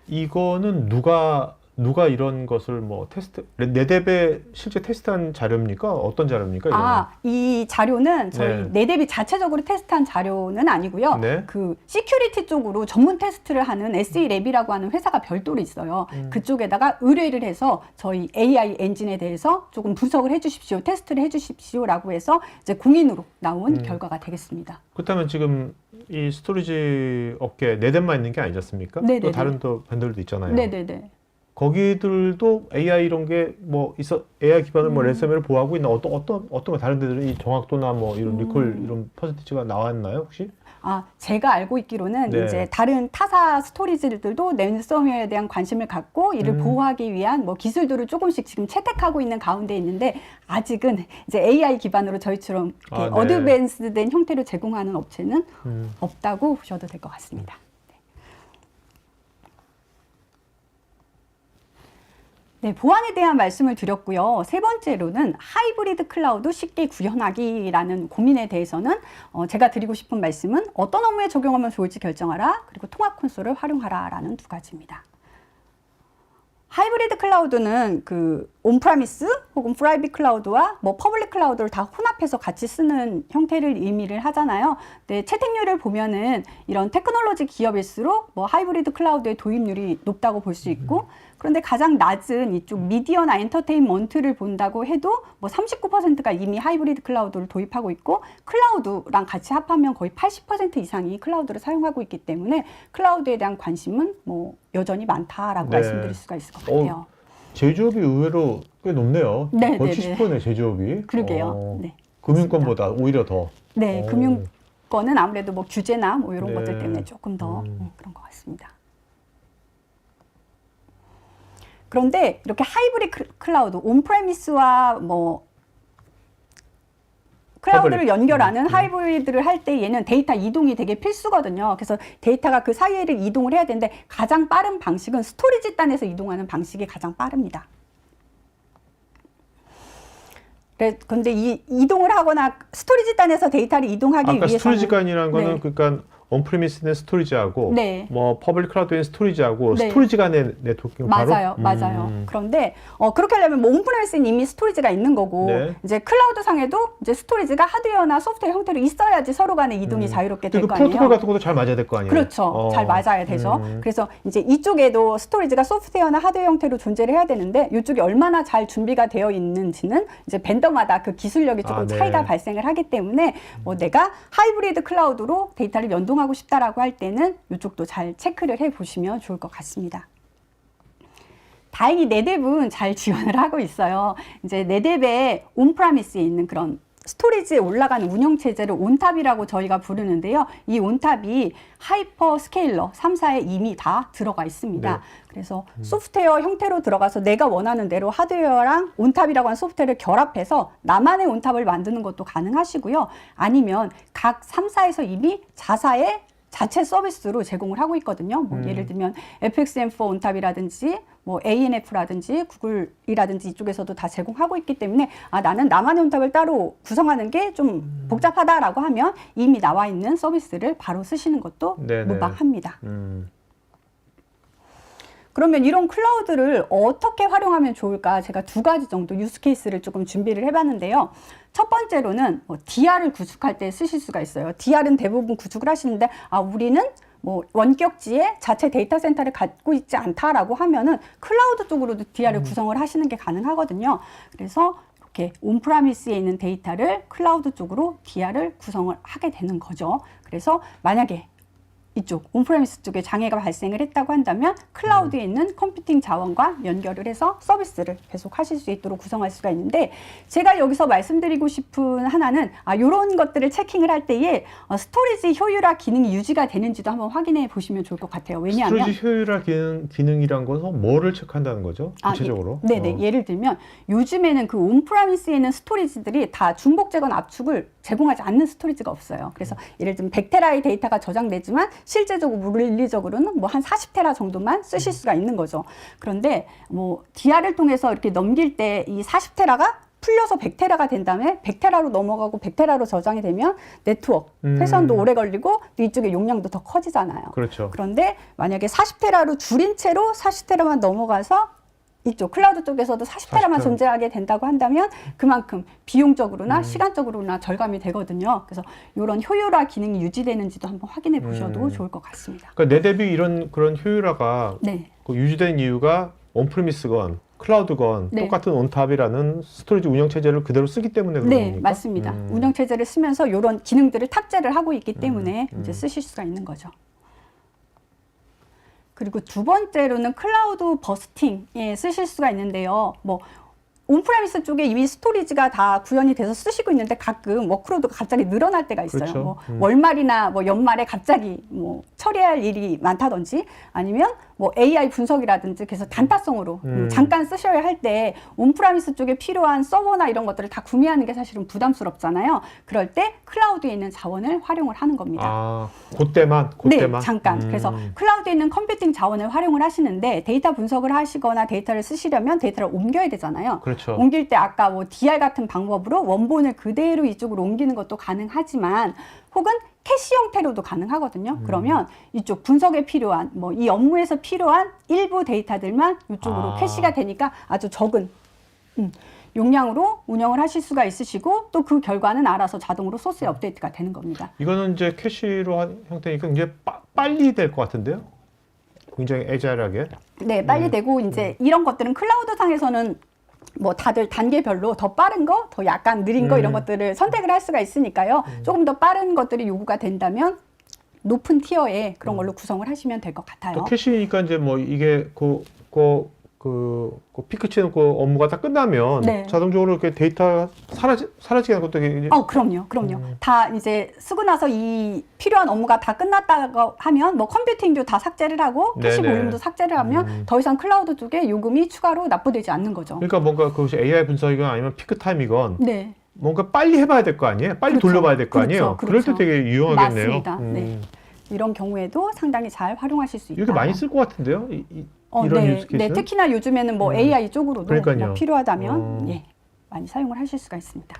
이거는 누가 이런 것을 뭐 테스트, 네뎁에 실제 테스트한 자료입니까? 어떤 자료입니까? 이거는? 이 자료는 저희 네. 네뎁이 자체적으로 테스트한 자료는 아니고요. 네. 그 시큐리티 쪽으로 전문 테스트를 하는 SELab이라고 하는 회사가 별도로 있어요. 그쪽에다가 의뢰를 해서 저희 AI 엔진에 대해서 조금 분석을 해주십시오, 테스트를 해주십시오라고 해서 이제 공인으로 나온 결과가 되겠습니다. 그렇다면 지금 이 스토리지 업계 네뎁만 있는 게 아니지 않습니까? 네네네. 또 다른 또 밴드들도 있잖아요. 네네네. 거기들도 AI 이런 게 뭐 있어, AI 기반을 뭐 랜섬웨어를 보호하고 있나 어떤 거 다른 데들은 이 정확도나 뭐 이런 리콜 이런 퍼센티지가 나왔나요 혹시? 제가 알고 있기로는 네. 이제 다른 타사 스토리지들도 랜섬웨어에 대한 관심을 갖고 이를 보호하기 위한 뭐 기술들을 조금씩 지금 채택하고 있는 가운데 있는데 아직은 이제 AI 기반으로 저희처럼 이렇게 네. 어드밴스된 형태를 제공하는 업체는 없다고 보셔도 될 것 같습니다. 네, 보안에 대한 말씀을 드렸고요. 세 번째로는 하이브리드 클라우드 쉽게 구현하기라는 고민에 대해서는 제가 드리고 싶은 말씀은 어떤 업무에 적용하면 좋을지 결정하라. 그리고 통합 콘솔을 활용하라라는 두 가지입니다. 하이브리드 클라우드는 그 온프라미스 혹은 프라이빗 클라우드와 뭐 퍼블릭 클라우드를 다 혼합해서 같이 쓰는 형태를 의미를 하잖아요. 네, 채택률을 보면은 이런 테크놀로지 기업일수록 뭐 하이브리드 클라우드의 도입률이 높다고 볼 수 있고, 그런데 가장 낮은 이쪽 미디어나 엔터테인먼트를 본다고 해도 뭐 39%가 이미 하이브리드 클라우드를 도입하고 있고, 클라우드랑 같이 합하면 거의 80% 이상이 클라우드를 사용하고 있기 때문에 클라우드에 대한 관심은 뭐 여전히 많다라고 네. 말씀드릴 수가 있을 것 같아요. 제조업이 의외로 꽤 높네요. 네, 거의 네, 70%네, 제조업이. 그러게요. 네. 금융권보다 오히려 더. 네, 금융권은 아무래도 뭐 규제나 뭐 이런 네. 것들 때문에 조금 더 그런 것 같습니다. 그런데 이렇게 하이브리드 클라우드, 온프레미스와 뭐 클라우드를 연결하는 하이브리드를 할 때 얘는 데이터 이동이 되게 필수거든요. 그래서 데이터가 그 사이를 이동을 해야 되는데 가장 빠른 방식은 스토리지 단에서 이동하는 방식이 가장 빠릅니다. 그런데 이 이동을 하거나 스토리지 단에서 데이터를 이동하기 아까 위해서는 스토리지 간이라는 거는 네. 그러니까 온프리미스는 스토리지하고 네. 뭐 퍼블릭 클라우드는 스토리지하고 네. 스토리지 간의 네트워킹 바로? 맞아요, 맞아요. 그런데 그렇게 하려면 뭐 온프레미스는 이미 스토리지가 있는 거고 네. 이제 클라우드 상에도 이제 스토리지가 하드웨어나 소프트웨어 형태로 있어야지 서로 간의 이동이 자유롭게 될 그 거 아니에요. 프로토콜 같은 것도 잘 맞아야 될 거 아니에요? 그렇죠. 잘 맞아야 되죠. 그래서 이제 이쪽에도 스토리지가 소프트웨어나 하드웨어 형태로 존재를 해야 되는데 이쪽이 얼마나 잘 준비가 되어 있는지는 이제 벤더마다 그 기술력이 조금 네. 차이가 발생을 하기 때문에 뭐 내가 하이브리드 클라우드로 데이터를 연동하고 싶다라고 할 때는 이쪽도 잘 체크를 해 보시면 좋을 것 같습니다. 다행히 네뎁은 잘 지원을 하고 있어요. 이제 네뎁의 온프라미스에 있는 그런 스토리지에 올라가는 운영체제를 온탑이라고 저희가 부르는데요. 이 온탑이 하이퍼 스케일러 3사에 이미 다 들어가 있습니다. 네. 그래서 소프트웨어 형태로 들어가서 내가 원하는 대로 하드웨어랑 온탑이라고 하는 소프트웨어를 결합해서 나만의 온탑을 만드는 것도 가능하시고요. 아니면 각 3사에서 이미 자사의 자체 서비스로 제공을 하고 있거든요. 뭐 예를 들면 FXM4 온탑이라든지 뭐 ANF라든지 구글이라든지 이쪽에서도 다 제공하고 있기 때문에 나는 나만의 온탑을 따로 구성하는 게 좀 복잡하다라고 하면 이미 나와 있는 서비스를 바로 쓰시는 것도 네네. 무방합니다. 그러면 이런 클라우드를 어떻게 활용하면 좋을까? 제가 두 가지 정도 유스 케이스를 조금 준비를 해봤는데요. 첫 번째로는 DR을 구축할 때 쓰실 수가 있어요. DR은 대부분 구축을 하시는데 우리는 뭐 원격지에 자체 데이터 센터를 갖고 있지 않다라고 하면은 클라우드 쪽으로도 DR을 구성을 하시는 게 가능하거든요. 그래서 이렇게 온프라미스에 있는 데이터를 클라우드 쪽으로 DR을 구성을 하게 되는 거죠. 그래서 만약에 이쪽 온프레미스 쪽에 장애가 발생을 했다고 한다면 클라우드에 있는 컴퓨팅 자원과 연결을 해서 서비스를 계속 하실 수 있도록 구성할 수가 있는데, 제가 여기서 말씀드리고 싶은 하나는 이런 것들을 체킹을 할 때에 스토리지 효율화 기능이 유지가 되는지도 한번 확인해 보시면 좋을 것 같아요. 왜냐하면 스토리지 효율화 기능이란 것은 뭐를 체크한다는 거죠? 구체적으로? 네네. 예를 들면 요즘에는 그 온프라미스에 있는 스토리지들이 다 중복 재건 압축을 제공하지 않는 스토리지가 없어요. 그래서 예를 들면 100테라의 데이터가 저장되지만 실제적으로 물리적으로는 뭐 한 40테라 정도만 쓰실 수가 있는 거죠. 그런데 뭐 DR을 통해서 이렇게 넘길 때 이 40테라가 풀려서 100테라가 된 다음에 100테라로 넘어가고 100테라로 저장이 되면 네트워크 회선도 오래 걸리고 이쪽에 용량도 더 커지잖아요. 그렇죠. 그런데 만약에 40테라로 줄인 채로 40테라만 넘어가서 이쪽 클라우드 쪽에서도 40테라만 40테라. 존재하게 된다고 한다면 그만큼 비용적으로나 시간적으로나 절감이 되거든요. 그래서 이런 효율화 기능이 유지되는지도 한번 확인해 보셔도 좋을 것 같습니다. 그러니까 네뎁이 이런 그런 효율화가 네. 유지된 이유가 온프리미스건 클라우드건 네. 똑같은 온탑이라는 스토리지 운영 체제를 그대로 쓰기 때문에 그런 네, 겁니까? 맞습니다. 운영 체제를 쓰면서 이런 기능들을 탑재를 하고 있기 때문에 이제 쓰실 수가 있는 거죠. 그리고 두 번째로는 클라우드 버스팅에 쓰실 수가 있는데요. 뭐 온프레미스 쪽에 이미 스토리지가 다 구현이 돼서 쓰시고 있는데 가끔 워크로드가 갑자기 늘어날 때가 있어요. 그렇죠. 뭐 월말이나 뭐 연말에 갑자기 뭐 처리할 일이 많다든지 아니면 뭐 AI 분석이라든지 그래서 단타성으로 잠깐 쓰셔야 할 때 온프라미스 쪽에 필요한 서버나 이런 것들을 다 구매하는 게 사실은 부담스럽잖아요. 그럴 때 클라우드에 있는 자원을 활용을 하는 겁니다. 아, 그때만? 네, 잠깐. 그래서 클라우드에 있는 컴퓨팅 자원을 활용을 하시는데 데이터 분석을 하시거나 데이터를 쓰시려면 데이터를 옮겨야 되잖아요. 그렇죠. 옮길 때 아까 뭐 DR 같은 방법으로 원본을 그대로 이쪽으로 옮기는 것도 가능하지만 혹은 캐시 형태로도 가능하거든요. 그러면 이쪽 분석에 필요한 뭐 이 업무에서 필요한 일부 데이터들만 이쪽으로 캐시가 되니까 아주 적은 용량으로 운영을 하실 수가 있으시고 또 그 결과는 알아서 자동으로 소스에 업데이트가 되는 겁니다. 이거는 이제 캐시로 한 형태니까 이제 빨리 될 것 같은데요? 굉장히 애자일하게. 네, 빨리 되고 이제 이런 것들은 클라우드 상에서는 뭐 다들 단계별로 더 빠른 거, 더 약간 느린 거 이런 것들을 선택을 할 수가 있으니까요. 조금 더 빠른 것들이 요구가 된다면 높은 티어의 그런 걸로 구성을 하시면 될 것 같아요. 또 캐시니까 이제 뭐 이게 그 피크 치놓고 업무가 다 끝나면 네. 자동적으로 이렇게 데이터 사라지게 하는 것도 이제 그럼요. 다 이제 쓰고 나서 이 필요한 업무가 다 끝났다고 하면 뭐 컴퓨팅도 다 삭제를 하고 캐시 네네. 볼륨도 삭제를 하면 더 이상 클라우드 쪽에 요금이 추가로 납부되지 않는 거죠. 그러니까 뭔가 그것이 AI 분석이건 아니면 피크 타임이건 네. 뭔가 빨리 해봐야 될 거 아니에요? 빨리 그렇죠. 돌려봐야 될 거 아니에요? 그렇죠. 그럴 때 되게 유용하겠네요. 맞습니다. 네. 이런 경우에도 상당히 잘 활용하실 수 있다. 이렇게 많이 쓸 것 같은데요? 이런 네, 유스 케이스는? 네, 특히나 요즘에는 뭐 AI 쪽으로도 그러니까요. 뭐 필요하다면 예, 많이 사용을 하실 수가 있습니다.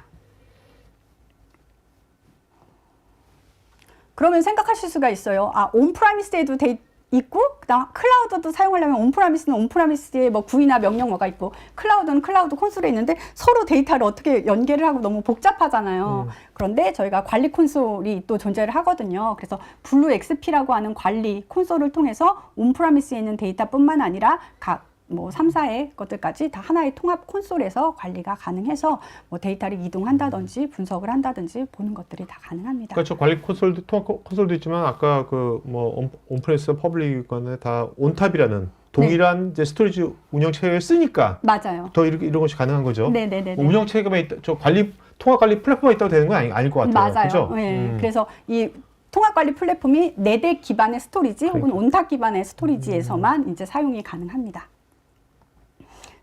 그러면 생각하실 수가 있어요. 아, 온프라미스에도 있고, 그다음 클라우드도 사용하려면 온프라미스는 온프라미스에 뭐 구이나 명령 뭐가 있고, 클라우드는 클라우드 콘솔에 있는데 서로 데이터를 어떻게 연계를 하고 너무 복잡하잖아요. 그런데 저희가 관리 콘솔이 또 존재를 하거든요. 그래서 블루 XP라고 하는 관리 콘솔을 통해서 온프라미스에 있는 데이터뿐만 아니라 각 뭐 3사의 것들까지 다 하나의 통합 콘솔에서 관리가 가능해서 뭐 데이터를 이동한다든지 분석을 한다든지 보는 것들이 다 가능합니다. 그렇죠. 관리 통합 콘솔도 있지만 아까 그 뭐 온프레스 퍼블릭과는 다 온탑이라는 동일한 이제 스토리지 운영 체계를 쓰니까 맞아요. 더 이런 것이 가능한 거죠. 네네네. 뭐 운영 체계가 있다, 통합 관리 플랫폼이 있다고 되는 건 아닐 것 같아요. 맞아요. 그렇죠? 네. 그래서 이 통합관리 플랫폼이 4대 기반의 스토리지 혹은 온탑 기반의 스토리지에서만 이제 사용이 가능합니다.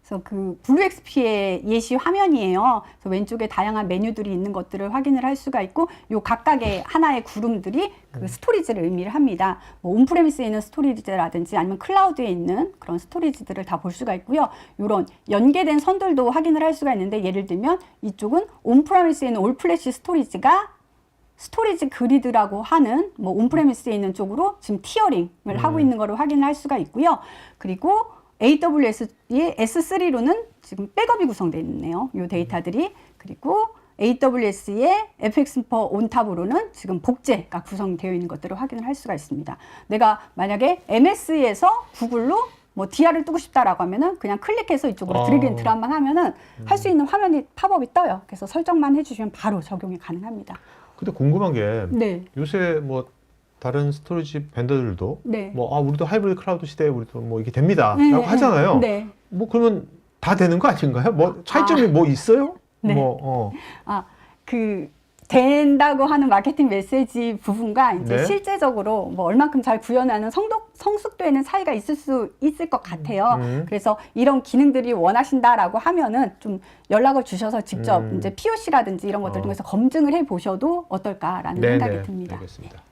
그래서 그 블루XP의 예시 화면이에요. 그래서 왼쪽에 다양한 메뉴들이 있는 것들을 확인을 할 수가 있고, 요 각각의 하나의 구름들이 그 스토리지를 의미를 합니다. 뭐 온프레미스에 있는 스토리지라든지 아니면 클라우드에 있는 그런 스토리지들을 다 볼 수가 있고요. 이런 연계된 선들도 확인을 할 수가 있는데, 예를 들면 이쪽은 온프레미스에 있는 올플래시 스토리지가 스토리지 그리드라고 하는 뭐 온프레미스에 있는 쪽으로 지금 티어링을 하고 있는 거를 확인을 할 수가 있고요. 그리고 AWS의 S3로는 지금 백업이 구성되어 있네요. 이 데이터들이. 그리고 AWS의 FXper 온탑으로는 지금 복제가 구성되어 있는 것들을 확인을 할 수가 있습니다. 내가 만약에 MS에서 구글로 뭐 DR을 뜨고 싶다라고 하면은 그냥 클릭해서 이쪽으로 드래그 앤 드랍만 하면은 할 수 있는 화면이 팝업이 떠요. 그래서 설정만 해주시면 바로 적용이 가능합니다. 근데 궁금한 게 네. 요새 뭐 다른 스토리지 벤더들도 네. 뭐 우리도 하이브리드 클라우드 시대에 우리도 뭐 이게 됩니다라고 네, 하잖아요. 네. 뭐 그러면 다 되는 거 아닌가요? 뭐 차이점이 뭐 있어요? 네. 그 된다고 하는 마케팅 메시지 부분과 이제 네. 실제적으로 뭐 얼만큼 잘 구현하는 성숙도에는 차이가 있을 것 같아요. 그래서 이런 기능들이 원하신다라고 하면은 좀 연락을 주셔서 직접 이제 POC라든지 이런 것들 통해서 검증을 해 보셔도 어떨까라는 생각이 듭니다. 알겠습니다.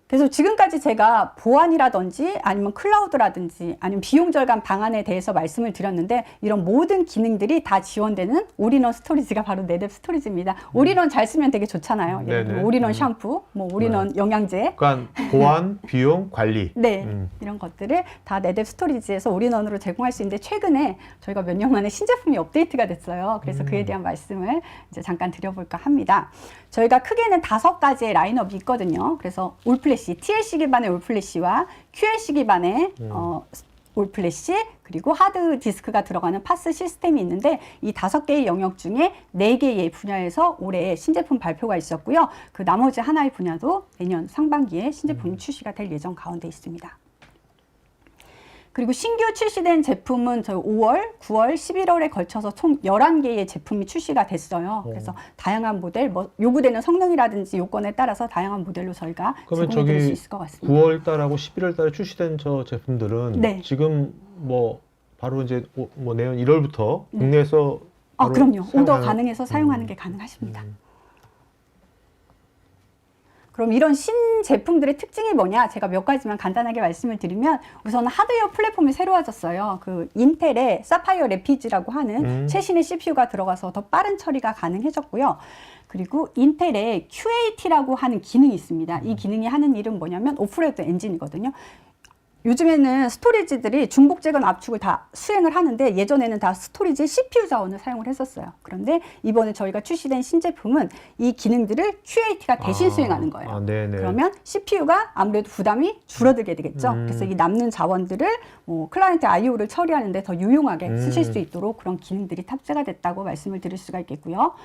그래서 지금까지 제가 보안이라든지 아니면 클라우드라든지 아니면 비용 절감 방안에 대해서 말씀을 드렸는데, 이런 모든 기능들이 다 지원되는 올인원 스토리지가 바로 네뎁 스토리지입니다. 올인원 잘 쓰면 되게 좋잖아요. 예를 들면 올인원 샴푸, 뭐 올인원 영양제. 그러니까 보안, 비용, 관리. 네, 이런 것들을 다 네뎁 스토리지에서 올인원으로 제공할 수 있는데, 최근에 저희가 몇 년 만에 신제품이 업데이트가 됐어요. 그래서 그에 대한 말씀을 이제 잠깐 드려볼까 합니다. 저희가 크게는 5가지의 라인업이 있거든요. 그래서 올플래시, TLC 기반의 올플래시와 QLC 기반의 올플래시, 그리고 하드 디스크가 들어가는 파스 시스템이 있는데, 이 5개의 영역 중에 4개의 분야에서 올해 신제품 발표가 있었고요. 그 나머지 하나의 분야도 내년 상반기에 신제품이 출시가 될 예정 가운데 있습니다. 그리고 신규 출시된 제품은 저희 5월, 9월, 11월에 걸쳐서 총 11개의 제품이 출시가 됐어요. 그래서 다양한 모델, 뭐 요구되는 성능이라든지 요건에 따라서 다양한 모델로 저희가 그러면 제공해 드릴 수 저기 있을 것 같습니다. 9월 달하고 11월 달에 출시된 저 제품들은 네. 지금 뭐 바로 이제 뭐 내년 1월부터 국내에서 바로 그럼요. 오더 사용하는- 가능해서 사용하는 게 가능하십니다. 그럼 이런 신제품들의 특징이 뭐냐? 제가 몇 가지만 간단하게 말씀을 드리면 우선 하드웨어 플랫폼이 새로워졌어요. 그 인텔의 사파이어 레피즈라고 하는 최신의 CPU가 들어가서 더 빠른 처리가 가능해졌고요. 그리고 인텔의 QAT라고 하는 기능이 있습니다. 이 기능이 하는 일은 뭐냐면 오프레드 엔진이거든요. 요즘에는 스토리지들이 중복 재건 압축을 다 수행을 하는데 예전에는 다 스토리지 CPU 자원을 사용을 했었어요. 그런데 이번에 저희가 출시된 신제품은 이 기능들을 QAT가 대신 수행하는 거예요. 네네. 그러면 CPU가 아무래도 부담이 줄어들게 되겠죠. 그래서 이 남는 자원들을 클라이언트 I/O를 처리하는데 더 유용하게 쓰실 수 있도록 그런 기능들이 탑재가 됐다고 말씀을 드릴 수가 있겠고요.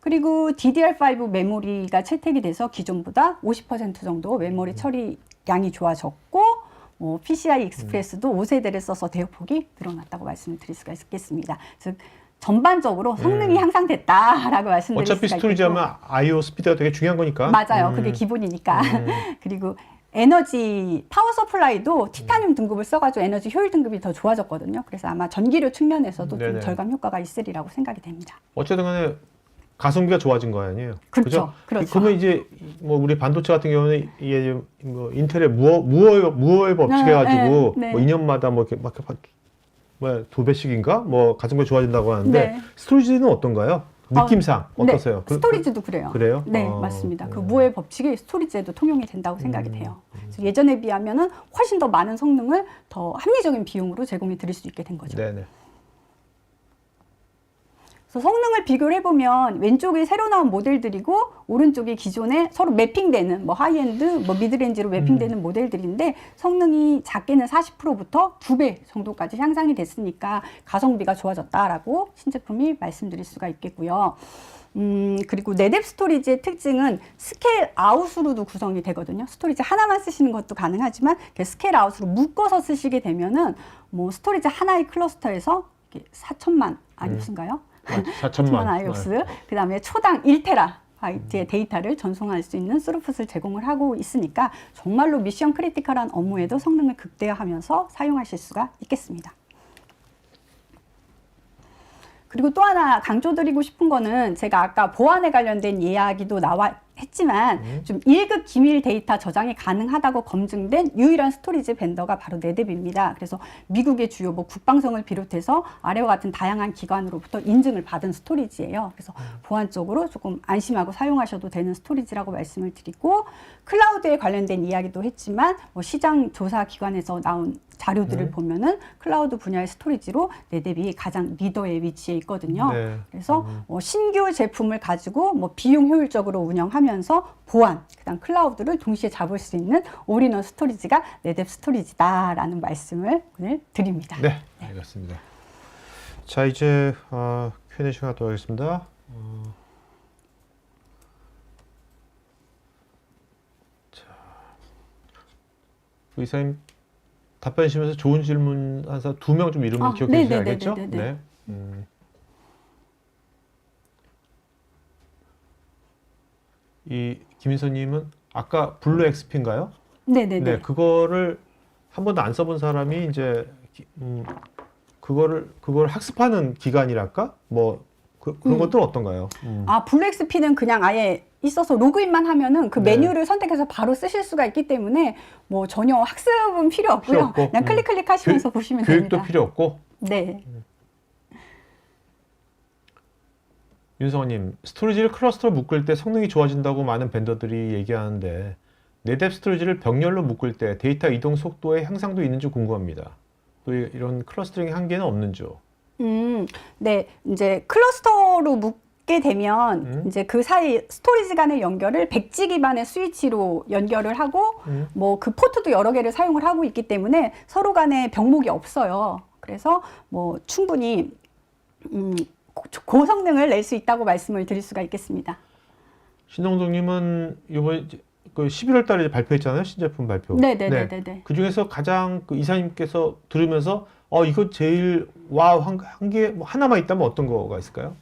그리고 DDR5 메모리가 채택이 돼서 기존보다 50% 정도 메모리 처리 양이 좋아졌고 PCI 익스프레스도 5세대를 써서 대역폭이 늘어났다고 말씀을 드릴 수가 있겠습니다. 즉 전반적으로 성능이 향상됐다라고 말씀드릴 수가 어차피 있겠고 스토리지 하면 I/O 스피드가 되게 중요한 거니까. 맞아요. 그게 기본이니까. 그리고 에너지 파워 서플라이도 티타늄 등급을 써가지고 에너지 효율 등급이 더 좋아졌거든요. 그래서 아마 전기료 측면에서도 좀 네네. 절감 효과가 있으리라고 생각이 됩니다. 어쨌든 간에 가성비가 좋아진 거 아니에요? 그렇죠. 그죠? 그렇죠. 그러면 이제 뭐 우리 반도체 같은 경우는 이게 뭐 인텔의 무호흡 법칙 해가지고 네. 뭐 2년마다 뭐 이렇게 막 뭐 2배씩인가 뭐 가성비가 좋아진다고 하는데 네. 스토리지는 어떤가요? 느낌상 어떠세요? 네, 스토리지도 그래요. 그래요? 네, 맞습니다. 그 무의 법칙이 스토리지에도 통용이 된다고 생각이 돼요. 그래서 예전에 비하면은 훨씬 더 많은 성능을 더 합리적인 비용으로 제공해 드릴 수 있게 된 거죠. 네네. 그래서 성능을 비교를 해보면 왼쪽이 새로 나온 모델들이고 오른쪽이 기존에 서로 매핑되는 뭐 하이엔드, 뭐 미드렌지로 매핑되는 모델들인데 성능이 작게는 40%부터 2배 정도까지 향상이 됐으니까 가성비가 좋아졌다라고 신제품이 말씀드릴 수가 있겠고요. 그리고 네뎁 스토리지의 특징은 스케일 아웃으로도 구성이 되거든요. 스토리지 하나만 쓰시는 것도 가능하지만 스케일 아웃으로 묶어서 쓰시게 되면은 뭐 스토리지 하나의 클러스터에서 4천만 아니었을까요? 4천만 IOPS, 그 다음에 초당 1테라 바이트의 데이터를 전송할 수 있는 스루풋을 제공을 하고 있으니까 정말로 미션 크리티컬한 업무에도 성능을 극대화하면서 사용하실 수가 있겠습니다. 그리고 또 하나 강조드리고 싶은 거는 제가 아까 보안에 관련된 이야기도 했지만 좀 1급 기밀 데이터 저장이 가능하다고 검증된 유일한 스토리지 벤더가 바로 네뎁입니다. 그래서 미국의 주요 뭐 국방성을 비롯해서 아래와 같은 다양한 기관으로부터 인증을 받은 스토리지예요. 그래서 보안적으로 조금 안심하고 사용하셔도 되는 스토리지라고 말씀을 드리고 클라우드에 관련된 이야기도 했지만 뭐 시장 조사 기관에서 나온 자료들을 보면은 클라우드 분야의 스토리지로 네뎁이 가장 리더에 위치해 있거든요. 네. 그래서 신규 제품을 가지고 뭐 비용 효율적으로 운영하면서 보안, 그다음 클라우드를 동시에 잡을 수 있는 올인원 스토리지가 네뎁 스토리지다라는 말씀을 오늘 드립니다. 네, 알겠습니다. 자, 이제 Q&A 시간 갖도록 하겠습니다. 자, 의사님 답변 주시면서 좋은 질문 한 사람 2명 좀 이름을 기억해 주셔야겠죠? 네. 이 김인서님은 아까 블루 XP인가요? 네네네. 네, 그거를 한 번도 안 써본 사람이 이제 그걸 학습하는 기간이랄까? 뭐 그런 것들은 어떤가요? 블루 XP는 그냥 아예 있어서 로그인만 하면은 그 네. 메뉴를 선택해서 바로 쓰실 수가 있기 때문에 뭐 전혀 학습은 필요 없고요. 필요 없고, 그냥 클릭 하시면서 보시면 교육도 됩니다. 필요 없고. 네. 윤성호님, 스토리지를 클러스터로 묶을 때 성능이 좋아진다고 많은 벤더들이 얘기하는데 네뎁 스토리지를 병렬로 묶을 때 데이터 이동 속도의 향상도 있는지 궁금합니다. 또 이런 클러스터링 한계는 없는지요? 네, 이제 클러스터로 묶게 되면 이제 그 사이 스토리지 간의 연결을 백지 기반의 스위치로 연결을 하고 뭐 그 포트도 여러 개를 사용을 하고 있기 때문에 서로 간에 병목이 없어요. 그래서 뭐 충분히 고성능을 낼 수 있다고 말씀을 드릴 수가 있겠습니다. 신동동님은 이번 그 11월 달에 발표했잖아요. 신제품 발표. 네네네네. 그 중에서 가장 그 이사님께서 들으면서 이거 제일 한 게 뭐 하나만 있다면 어떤 거가 있을까요?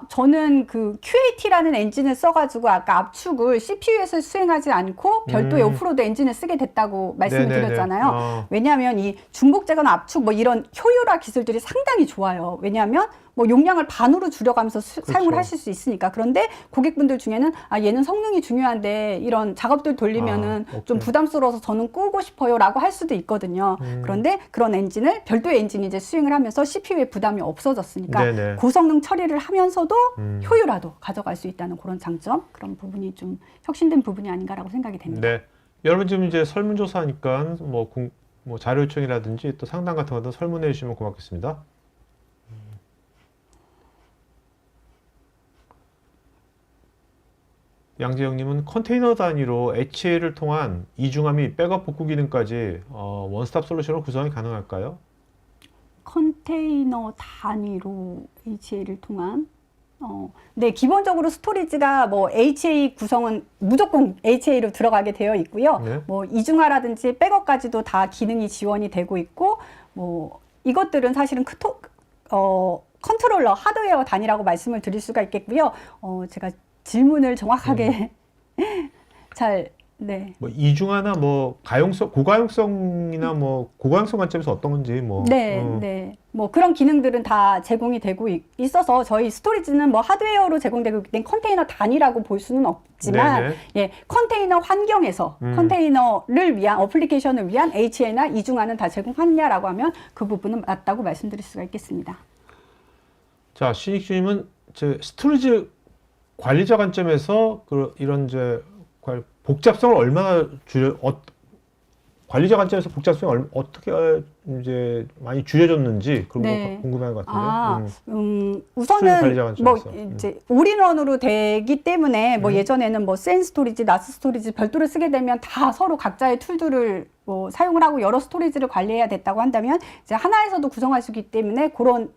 저는 그 QAT라는 엔진을 써가지고 아까 압축을 CPU에서 수행하지 않고 별도의 오프로드 엔진을 쓰게 됐다고 말씀을 네네네. 드렸잖아요. 왜냐하면 이 중복 제거나 압축 뭐 이런 효율화 기술들이 상당히 좋아요. 왜냐하면 뭐 용량을 반으로 줄여가면서 사용을 하실 수 있으니까. 그런데 고객분들 중에는 얘는 성능이 중요한데 이런 작업들 돌리면은 좀 부담스러워서 저는 끄고 싶어요라고 할 수도 있거든요. 그런데 그런 엔진을 별도의 엔진이 이제 수행을 하면서 CPU에 부담이 없어졌으니까 네네. 고성능 처리를 하면서도 효율화도 가져갈 수 있다는 그런 장점, 그런 부분이 좀 혁신된 부분이 아닌가라고 생각이 됩니다. 네. 여러분 지금 이제 설문조사니까 뭐 자료 요청이라든지 또 상담 같은 것도 설문해 주시면 고맙겠습니다. 양재영님은 컨테이너 단위로 HA를 통한 이중화 및 백업 복구 기능까지 원스톱 솔루션으로 구성이 가능할까요? 컨테이너 단위로 HA를 통한 네, 기본적으로 스토리지가 뭐 HA 구성은 무조건 HA로 들어가게 되어 있고요. 네. 뭐 이중화라든지 백업까지도 다 기능이 지원이 되고 있고, 뭐 이것들은 사실은 컨트롤러 하드웨어 단위라고 말씀을 드릴 수가 있겠고요. 제가 질문을 정확하게 네. 뭐 이중화나 뭐 고가용성이나 뭐 고가용성 관점에서 어떤 건지 뭐. 네. 뭐 그런 기능들은 다 제공이 되고 있어서 저희 스토리지는 뭐 하드웨어로 제공되고 있기 때문에 컨테이너 단위라고 볼 수는 없지만, 예, 컨테이너 환경에서 컨테이너를 위한 어플리케이션을 위한 HA나 이중화는 다 제공하느냐라고 하면 그 부분은 맞다고 말씀드릴 수가 있겠습니다. 자, 신익주님은 스토리지 관리자 관점에서 이런 복잡성을 얼마나 관리자 관점에서 복잡성이 어떻게 이제 많이 줄여졌는지 그런 거 궁금한 것 같은데요. 우선은 뭐 이제 올인원으로 되기 때문에 뭐 예전에는 뭐 센 스토리지, 나스 스토리지 별도로 쓰게 되면 다 서로 각자의 툴들을 뭐 사용을 하고 여러 스토리지를 관리해야 됐다고 한다면 이제 하나에서도 구성할 수 있기 때문에 그런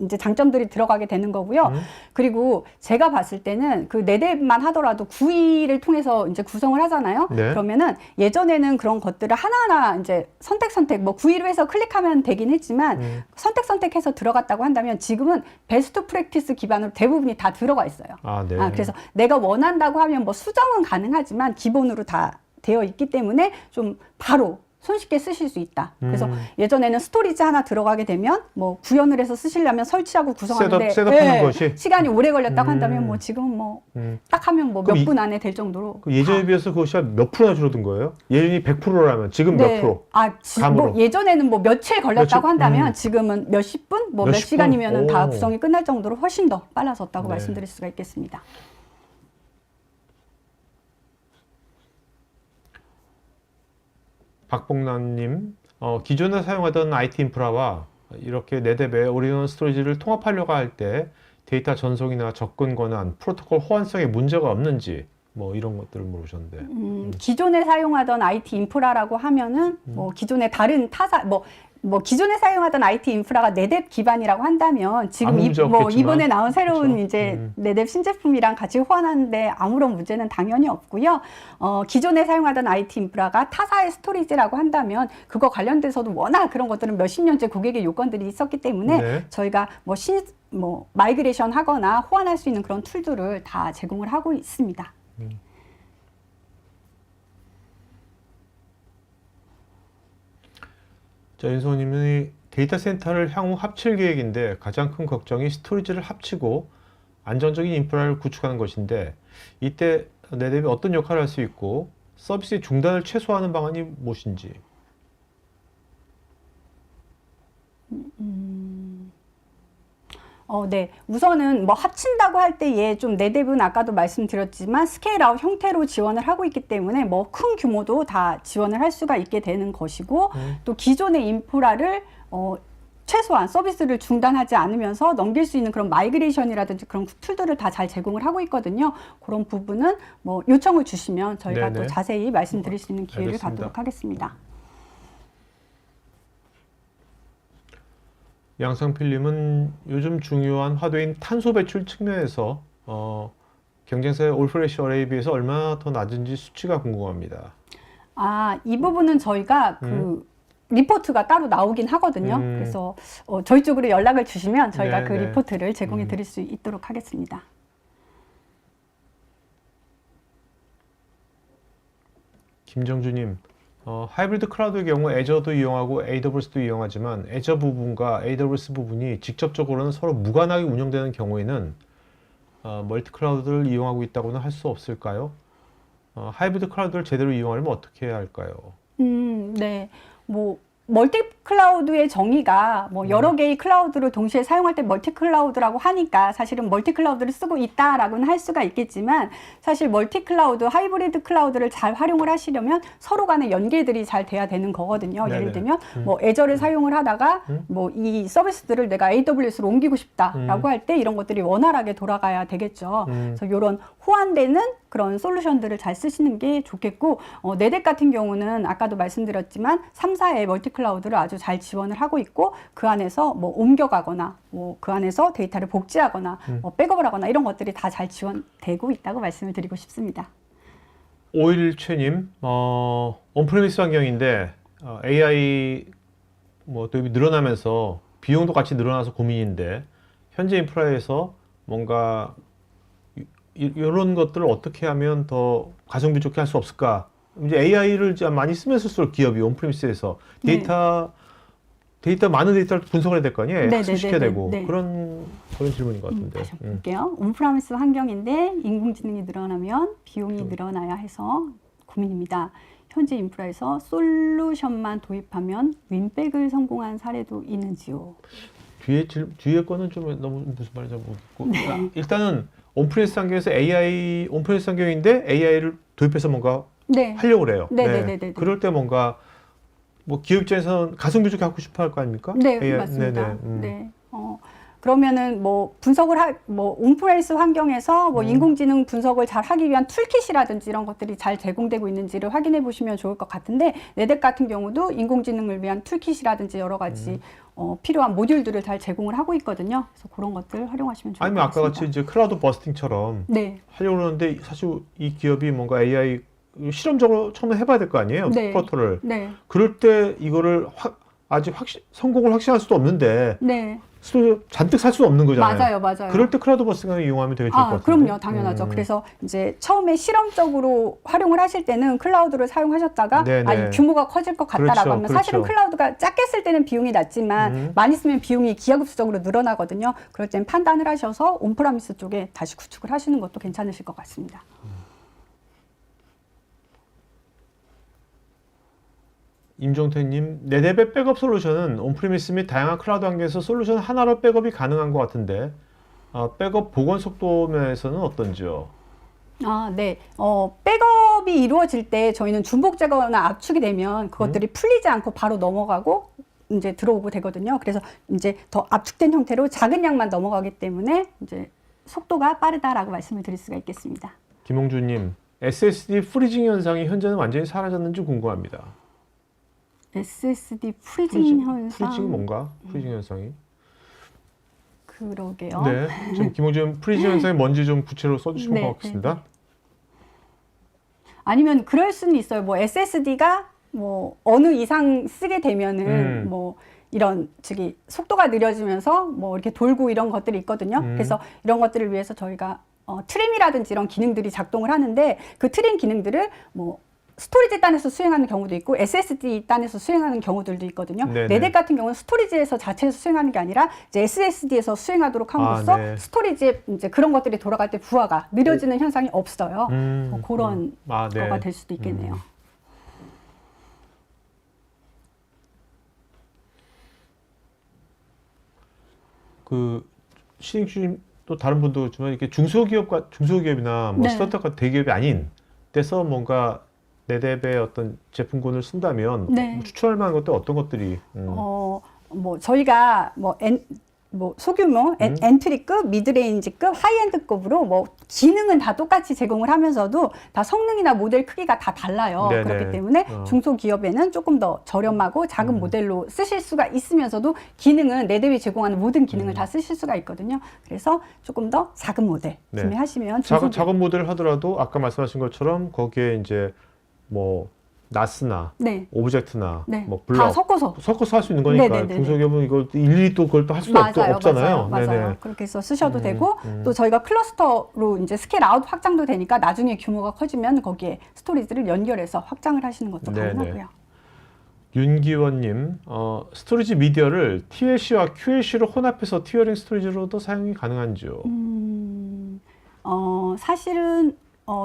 이제 장점들이 들어가게 되는 거고요. 그리고 제가 봤을 때는 그 네뎁만 하더라도 GUI를 통해서 이제 구성을 하잖아요. 네. 그러면은 예전에는 그런 것들을 하나하나 이제 선택 뭐 GUI로 해서 클릭하면 되긴 했지만 선택해서 들어갔다고 한다면 지금은 베스트 프랙티스 기반으로 대부분이 다 들어가 있어요. 네. 그래서 내가 원한다고 하면 뭐 수정은 가능하지만 기본으로 다 되어 있기 때문에 좀 바로 손쉽게 쓰실 수 있다. 그래서 예전에는 스토리지 하나 들어가게 되면 뭐 구현을 해서 쓰시려면 설치하고 구성하는데 셋업하는 것이 시간이 오래 걸렸다고 한다면 뭐 지금은 뭐 딱 하면 뭐 몇 분 안에 될 정도로 예전에 비해서 그것이 몇 프로나 줄어든 거예요? 예전이 100%라면 지금 몇 프로? 뭐 예전에는 뭐 며칠 걸렸다고 한다면 지금은 몇십 분, 뭐 몇 시간이면은 다 구성이 끝날 정도로 훨씬 더 빨라졌다고 말씀드릴 수가 있겠습니다. 박봉남님, 기존에 사용하던 IT 인프라와 이렇게 네뎁의 올인원 스토리지를 통합하려고 할 때 데이터 전송이나 접근 권한, 프로토콜 호환성에 문제가 없는지 뭐 이런 것들을 물으셨는데. 기존에 사용하던 IT 인프라라고 하면은 뭐 기존에 다른 타사 기존에 사용하던 IT 인프라가 네뎁 기반이라고 한다면 지금 이번에 나온 새로운 이제 네뎁 신제품이랑 같이 호환하는데 아무런 문제는 당연히 없고요. 기존에 사용하던 IT 인프라가 타사의 스토리지라고 한다면 그거 관련돼서도 워낙 그런 것들은 몇십 년째 고객의 요건들이 있었기 때문에 저희가 마이그레이션 하거나 호환할 수 있는 그런 툴들을 다 제공을 하고 있습니다. 자, 윤소님이 데이터 센터를 향후 합칠 계획인데 가장 큰 걱정이 스토리지를 합치고 안정적인 인프라를 구축하는 것인데 이때 네뎁이 어떤 역할을 할 수 있고 서비스의 중단을 최소화하는 방안이 무엇인지. 네. 우선은 뭐 합친다고 할 때에 좀 네뎁은 아까도 말씀드렸지만 스케일아웃 형태로 지원을 하고 있기 때문에 뭐 큰 규모도 다 지원을 할 수가 있게 되는 것이고 또 기존의 인프라를 최소한 서비스를 중단하지 않으면서 넘길 수 있는 그런 마이그레이션이라든지 그런 툴들을 다 잘 제공을 하고 있거든요. 그런 부분은 뭐 요청을 주시면 저희가 또 자세히 말씀드릴 수 있는 기회를 갖도록 하겠습니다. 양상필님은 요즘 중요한 화두인 탄소 배출 측면에서 경쟁사의 올프레시 어레이에 비해서 얼마나 더 낮은지 수치가 궁금합니다. 이 부분은 저희가 리포트가 따로 나오긴 하거든요. 그래서 저희 쪽으로 연락을 주시면 저희가 네, 그 네. 리포트를 제공해 드릴 수 있도록 하겠습니다. 김정주님, 하이브리드 클라우드의 경우 애저도 이용하고 AWS도 이용하지만 애저 부분과 AWS 부분이 직접적으로는 서로 무관하게 운영되는 경우에는 멀티 클라우드를 이용하고 있다고는 할 수 없을까요? 하이브리드 클라우드를 제대로 이용하려면 어떻게 해야 할까요? 네. 멀티 클라우드의 정의가 여러 개의 클라우드를 동시에 사용할 때 멀티 클라우드라고 하니까 사실은 멀티 클라우드를 쓰고 있다라고는 할 수가 있겠지만 사실 멀티 클라우드, 하이브리드 클라우드를 잘 활용을 하시려면 서로 간의 연계들이 잘 돼야 되는 거거든요. 네네. 예를 들면 애저를 사용을 하다가 이 서비스들을 내가 AWS로 옮기고 싶다라고 할 때 이런 것들이 원활하게 돌아가야 되겠죠. 그래서 이런 호환되는 그런 솔루션들을 잘 쓰시는 게 좋겠고 네댓 같은 경우는 아까도 말씀드렸지만 3사의 멀티 클라우드를 아주 잘 지원을 하고 있고 그 안에서 옮겨가거나 그 안에서 데이터를 복제하거나 백업을 하거나 이런 것들이 다 잘 지원되고 있다고 말씀을 드리고 싶습니다. 오일최님, 온프리미스 환경인데 AI 도입이 늘어나면서 비용도 같이 늘어나서 고민인데 현재 인프라에서 뭔가 이런 것들을 어떻게 하면 더 가성비 좋게 할 수 없을까? 이제 AI를 많이 쓰면 쓸수록 기업이 온프리미스에서 많은 데이터를 분석을 해야 될 거 아니에요? 학습시켜야 되고 그런 질문인 것 같은데. 다시 볼게요. 온프라미스 환경인데 인공지능이 늘어나면 비용이 늘어나야 해서 고민입니다. 현재 인프라에서 솔루션만 도입하면 윈백을 성공한 사례도 있는지요? 뒤에 거는 좀 너무 무슨 말인지 모르겠고 일단은 온프리미스 환경에서 온프리미스 환경인데 AI를 도입해서 뭔가 하려고 그래요. 네네네. 그럴 때 뭔가 기업 입장에서는 가성비 좋게 하고 싶어 할 거 아닙니까? 네, 맞습니다. 네. 그러면은 분석을 온프레미스 환경에서 인공지능 분석을 잘 하기 위한 툴킷이라든지 이런 것들이 잘 제공되고 있는지를 확인해 보시면 좋을 것 같은데 네댓 같은 경우도 인공지능을 위한 툴킷이라든지 여러 가지 필요한 모듈들을 잘 제공을 하고 있거든요. 그래서 그런 것들 활용하시면 좋을 것 같습니다. 아니면 아까 같이 이제 클라우드 버스팅처럼 하려고 그러는데 사실 이 기업이 뭔가 AI 실험적으로 처음에 해봐야 될 거 아니에요? 프로토를. 그럴 때 이거를 아직 성공을 확신할 수도 없는데 잔뜩 살 수도 없는 거잖아요. 맞아요. 그럴 때 클라우드 버스팅을 이용하면 되게 좋을 것 같은데. 그럼요, 당연하죠. 그래서 이제 처음에 실험적으로 활용을 하실 때는 클라우드를 사용하셨다가 이 규모가 커질 것 같다라고 하면 사실은 클라우드가 작게 쓸 때는 비용이 낮지만 많이 쓰면 비용이 기하급수적으로 늘어나거든요. 그럴 땐 판단을 하셔서 온프라미스 쪽에 다시 구축을 하시는 것도 괜찮으실 것 같습니다. 임종태님, 네댓의 백업 솔루션은 온프리미스 및 다양한 클라우드 환경에서 솔루션 하나로 백업이 가능한 것 같은데 백업 복원 속도 면에서는 어떤지요? 네. 백업이 이루어질 때 저희는 중복 제거나 압축이 되면 그것들이 풀리지 않고 바로 넘어가고 이제 들어오고 되거든요. 그래서 이제 더 압축된 형태로 작은 양만 넘어가기 때문에 이제 속도가 빠르다라고 말씀을 드릴 수가 있겠습니다. 김홍주님, SSD 프리징 현상이 현재는 완전히 사라졌는지 궁금합니다. SSD 프리징 현상. 프리징이 뭔가? 프리징 현상이? 그러게요. 네, 지금 김홍준 프리징 현상이 뭔지 좀 구체적으로 써주시면 고맙겠습니다. 아니면 그럴 수는 있어요. SSD가 어느 이상 쓰게 되면은 이런 속도가 느려지면서 이렇게 돌고 이런 것들이 있거든요. 그래서 이런 것들을 위해서 저희가 트림이라든지 이런 기능들이 작동을 하는데 그 트림 기능들을 스토리지 단에서 수행하는 경우도 있고 SSD 단에서 수행하는 경우들도 있거든요. 네댓 같은 경우는 스토리지에서 자체에서 수행하는 게 아니라 이제 SSD에서 수행하도록 함으로써 스토리지에 이제 그런 것들이 돌아갈 때 부하가 느려지는 현상이 없어요. 그런 거가 될 수도 있겠네요. 신익주님 또 다른 분도 있지만 이렇게 중소기업이나 스타트업 같은 대기업이 아닌 데서 뭔가 네댓의 어떤 제품군을 쓴다면 추천할 만한 것들 어떤 것들이? 저희가 뭐 소규모 엔트리급, 미드레인지급, 하이엔드급으로 뭐 기능은 다 똑같이 제공을 하면서도 다 성능이나 모델 크기가 다 달라요. 네네. 그렇기 때문에 중소기업에는 조금 더 저렴하고 작은 모델로 쓰실 수가 있으면서도 기능은 내대비 제공하는 모든 기능을 다 쓰실 수가 있거든요. 그래서 조금 더 작은 모델 네. 구매하시면 작은 모델을 하더라도 아까 말씀하신 것처럼 거기에 이제 뭐 나스나 네. 오브젝트나 네. 뭐 다 블럭 섞어서 할 수 있는 거니까 네네네네. 중소기업은 이걸 일일이 또 그걸 또 할 수도 없잖아요. 맞아요. 네네. 그렇게 해서 쓰셔도 되고 또 저희가 클러스터로 이제 스케일 아웃 확장도 되니까 나중에 규모가 커지면 거기에 스토리지를 연결해서 확장을 하시는 것도 네네. 가능하고요. 윤기원님, 스토리지 미디어를 TLC와 QLC로 혼합해서 티어링 스토리지로도 사용이 가능한지요? 사실은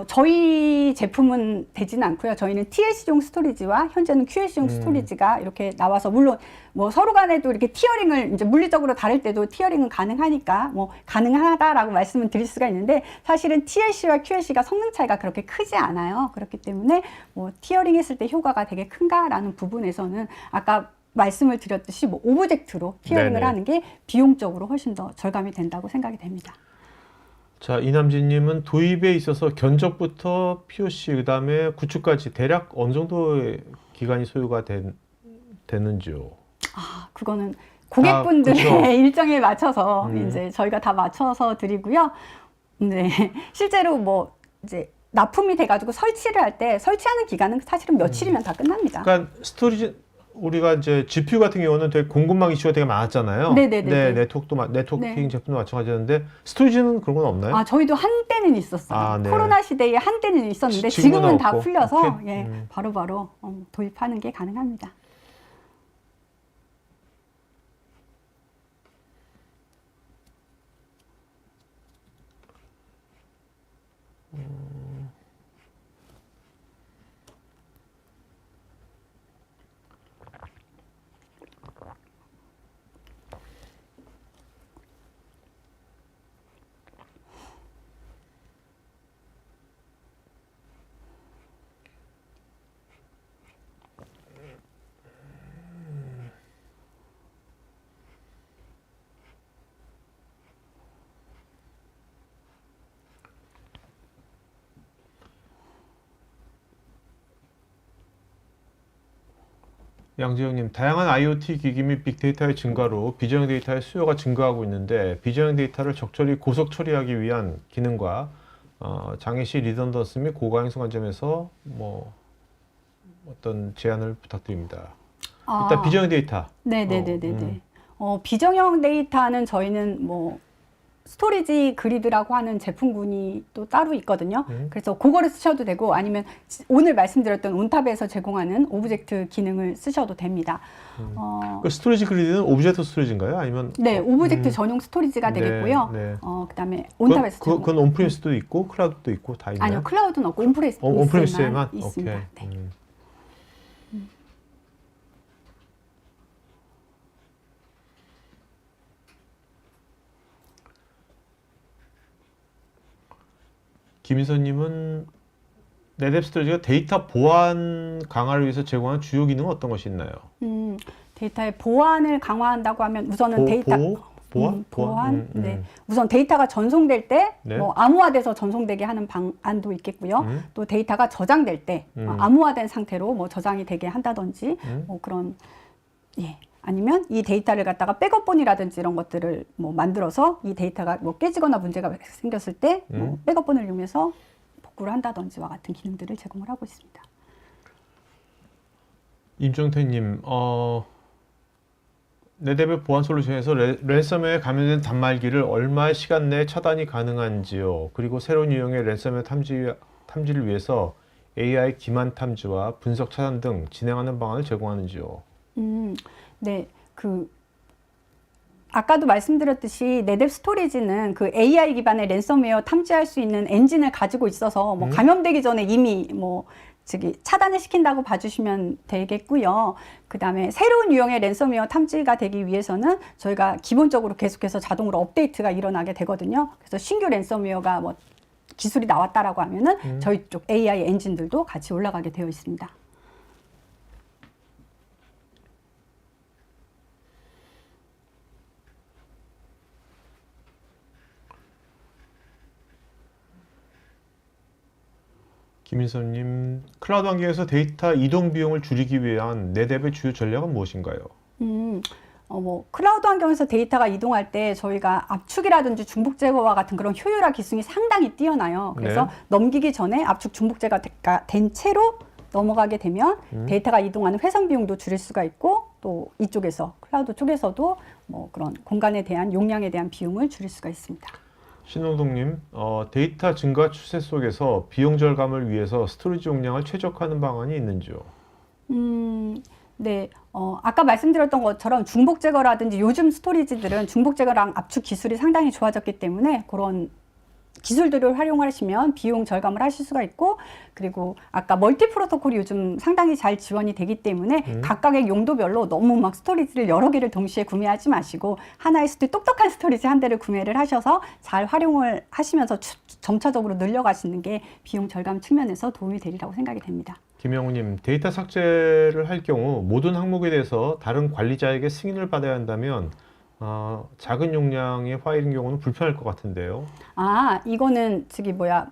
저희 제품은 되지는 않고요. 저희는 TLC용 스토리지와 현재는 QLC용 스토리지가 이렇게 나와서 물론 뭐 서로 간에도 이렇게 티어링을 이제 물리적으로 다를 때도 티어링은 가능하니까 뭐 가능하다라고 말씀을 드릴 수가 있는데 사실은 TLC와 QLC가 성능 차이가 그렇게 크지 않아요. 그렇기 때문에 뭐 티어링 했을 때 효과가 되게 큰가라는 부분에서는 아까 말씀을 드렸듯이 뭐 오브젝트로 티어링을 네네. 하는 게 비용적으로 훨씬 더 절감이 된다고 생각이 됩니다. 자, 이남진님은 도입에 있어서 견적부터 POC, 그 다음에 구축까지 대략 어느 정도의 기간이 소요가 되는지요? 그거는 고객분들의 그쵸. 일정에 맞춰서 이제 저희가 다 맞춰서 드리고요. 네. 실제로 뭐 이제 납품이 돼가지고 설치를 할 때 설치하는 기간은 사실은 며칠이면 다 끝납니다. 그러니까 스토리지 우리가 이제 GPU 같은 경우는 되게 공급망 이슈가 되게 많았잖아요. 네네네네. 네, 네트워킹 네. 제품도 마찬가지였는데 스토리지는 그런 건 없나요? 저희도 한때는 있었어요. 아, 네. 코로나 시대에 한때는 있었는데 지금은 지금은 다 없고. 풀려서 오케이. 예, 바로바로 도입하는 게 가능합니다. 양지영님, 다양한 IoT 기기 및 빅데이터의 증가로 비정형 데이터의 수요가 증가하고 있는데 비정형 데이터를 적절히 고속 처리하기 위한 기능과 장애 시 리던던스 및 고가행성 관점에서 뭐 어떤 제안을 부탁드립니다. 일단 비정형 데이터. 네네네네네. 비정형 데이터는 저희는 뭐 스토리지 그리드라고 하는 제품군이 또 따로 있거든요. 그래서 그거를 쓰셔도 되고 아니면 오늘 말씀드렸던 온탑에서 제공하는 오브젝트 기능을 쓰셔도 됩니다. 그 스토리지 그리드는 오브젝트 스토리지인가요? 아니면 네, 오브젝트 전용 스토리지가 네, 되겠고요. 네. 그다음에 온탑에서 그건 온프리미스도 있고 클라우드도 있고 다 있나요? 아니요, 클라우드는 없고 온프리미스에만 있습니다. 오케이. 네. 김희선님은 넷앱 스토리지가 데이터 보안 강화를 위해서 제공하는 주요 기능은 어떤 것이 있나요? 데이터의 보안을 강화한다고 하면 우선은 보안? 네. 우선 데이터가 전송될 때 네. 뭐 암호화돼서 전송되게 하는 방안도 있겠고요. 또 데이터가 저장될 때 암호화된 상태로 뭐 저장이 되게 한다든지 뭐 그런 아니면 이 데이터를 갖다가 백업본이라든지 이런 것들을 뭐 만들어서 이 데이터가 뭐 깨지거나 문제가 생겼을 때 뭐 백업본을 이용해서 복구를 한다든지와 같은 기능들을 제공을 하고 있습니다. 임정태님, 넷앱의 보안 솔루션에서 랜섬웨어에 감염된 단말기를 얼마의 시간 내에 차단이 가능한지요? 그리고 새로운 유형의 랜섬웨어 탐지를 위해서 AI 기만 탐지와 분석 차단 등 진행하는 방안을 제공하는지요? 네, 아까도 말씀드렸듯이 넷앱 스토리지는 그 AI 기반의 랜섬웨어 탐지할 수 있는 엔진을 가지고 있어서 뭐 감염되기 전에 이미 뭐 차단을 시킨다고 봐주시면 되겠고요. 그 다음에 새로운 유형의 랜섬웨어 탐지가 되기 위해서는 저희가 기본적으로 계속해서 자동으로 업데이트가 일어나게 되거든요. 그래서 신규 랜섬웨어가 뭐 기술이 나왔다라고 하면은 저희 쪽 AI 엔진들도 같이 올라가게 되어 있습니다. 김민선님, 클라우드 환경에서 데이터 이동 비용을 줄이기 위한 NetApp의 주요 전략은 무엇인가요? 뭐 클라우드 환경에서 데이터가 이동할 때 저희가 압축이라든지 중복 제거와 같은 그런 효율화 기술이 상당히 뛰어나요. 그래서 네. 넘기기 전에 압축 중복 제거가 된 채로 넘어가게 되면 데이터가 이동하는 회선 비용도 줄일 수가 있고, 또 이쪽에서 클라우드 쪽에서도 뭐 그런 공간에 대한 용량에 대한 비용을 줄일 수가 있습니다. 신호동님, 데이터 증가 추세 속에서 비용 절감을 위해서 스토리지 용량을 최적화하는 방안이 있는지요? 네, 아까 말씀드렸던 것처럼 중복 제거라든지 요즘 스토리지들은 중복 제거랑 압축 기술이 상당히 좋아졌기 때문에 그런 기술들을 활용하시면 비용 절감을 하실 수가 있고, 그리고 아까 멀티 프로토콜이 요즘 상당히 잘 지원이 되기 때문에 각각의 용도별로 너무 막 스토리지를 여러 개를 동시에 구매하지 마시고 하나의 똑똑한 스토리지 한 대를 구매를 하셔서 잘 활용을 하시면서 점차적으로 늘려가시는 게 비용 절감 측면에서 도움이 되리라고 생각이 됩니다. 김영우님, 데이터 삭제를 할 경우 모든 항목에 대해서 다른 관리자에게 승인을 받아야 한다면 작은 용량의 파일인 경우는 불편할 것 같은데요. 이거는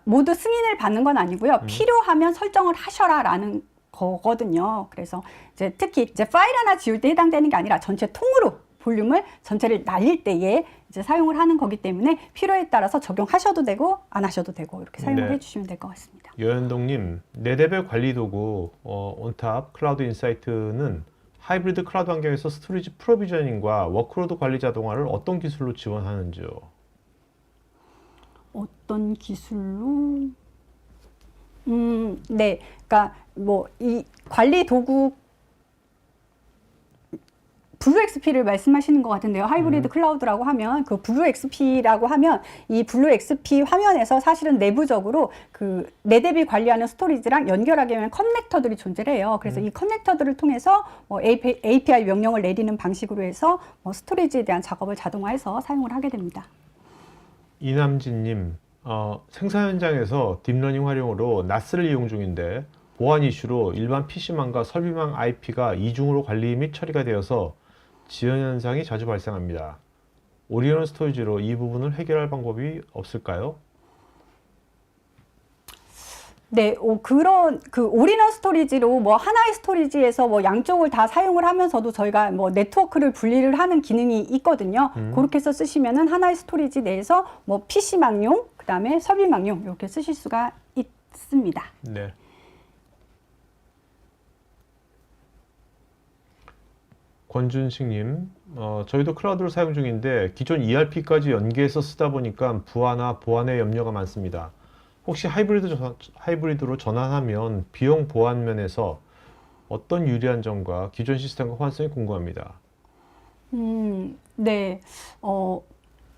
모두 승인을 받는 건 아니고요. 필요하면 설정을 하셔라라는 거거든요. 그래서 특히 파일 하나 지울 때 해당되는 게 아니라 전체 통으로 볼륨을 전체를 날릴 때에 사용을 하는 거기 때문에 필요에 따라서 적용하셔도 되고 안 하셔도 되고 이렇게 사용을 네. 해주시면 될 것 같습니다. 여현동님, NetApp의 관리 도구 온탑 클라우드 인사이트는 하이브리드 클라우드 환경에서 스토리지 프로비저닝과 워크로드 관리 자동화를 어떤 기술로 지원하는지요? 어떤 기술로? 네, 그러니까 뭐 이 관리 도구 블루XP를 말씀하시는 것 같은데요. 하이브리드 클라우드라고 하면 그 블루XP라고 하면 이 블루XP 화면에서 사실은 내부적으로 그 NetApp이 관리하는 스토리지랑 연결하기 위한 커넥터들이 존재해요. 그래서 이 커넥터들을 통해서 API 명령을 내리는 방식으로 해서 스토리지에 대한 작업을 자동화해서 사용을 하게 됩니다. 이남진님, 생산 현장에서 딥러닝 활용으로 NAS를 이용 중인데 보안 이슈로 일반 PC망과 설비망 IP가 이중으로 관리 및 처리가 되어서 지연 현상이 자주 발생합니다. 오리온 스토리지로 이 부분을 해결할 방법이 없을까요? 네, 그런 올인원 스토리지로 뭐 하나의 스토리지에서 뭐 양쪽을 다 사용을 하면서도 저희가 뭐 네트워크를 분리를 하는 기능이 있거든요. 그렇게 해서 쓰시면은 하나의 스토리지 내에서 뭐 PC망용, 그다음에 설비망용 이렇게 쓰실 수가 있습니다. 네. 권준식님, 저희도 클라우드를 사용 중인데 기존 ERP까지 연계해서 쓰다 보니까 부하나 보안에 염려가 많습니다. 혹시 하이브리드로 전환하면 비용 보안 면에서 어떤 유리한 점과 기존 시스템과 호환성이 궁금합니다. 네,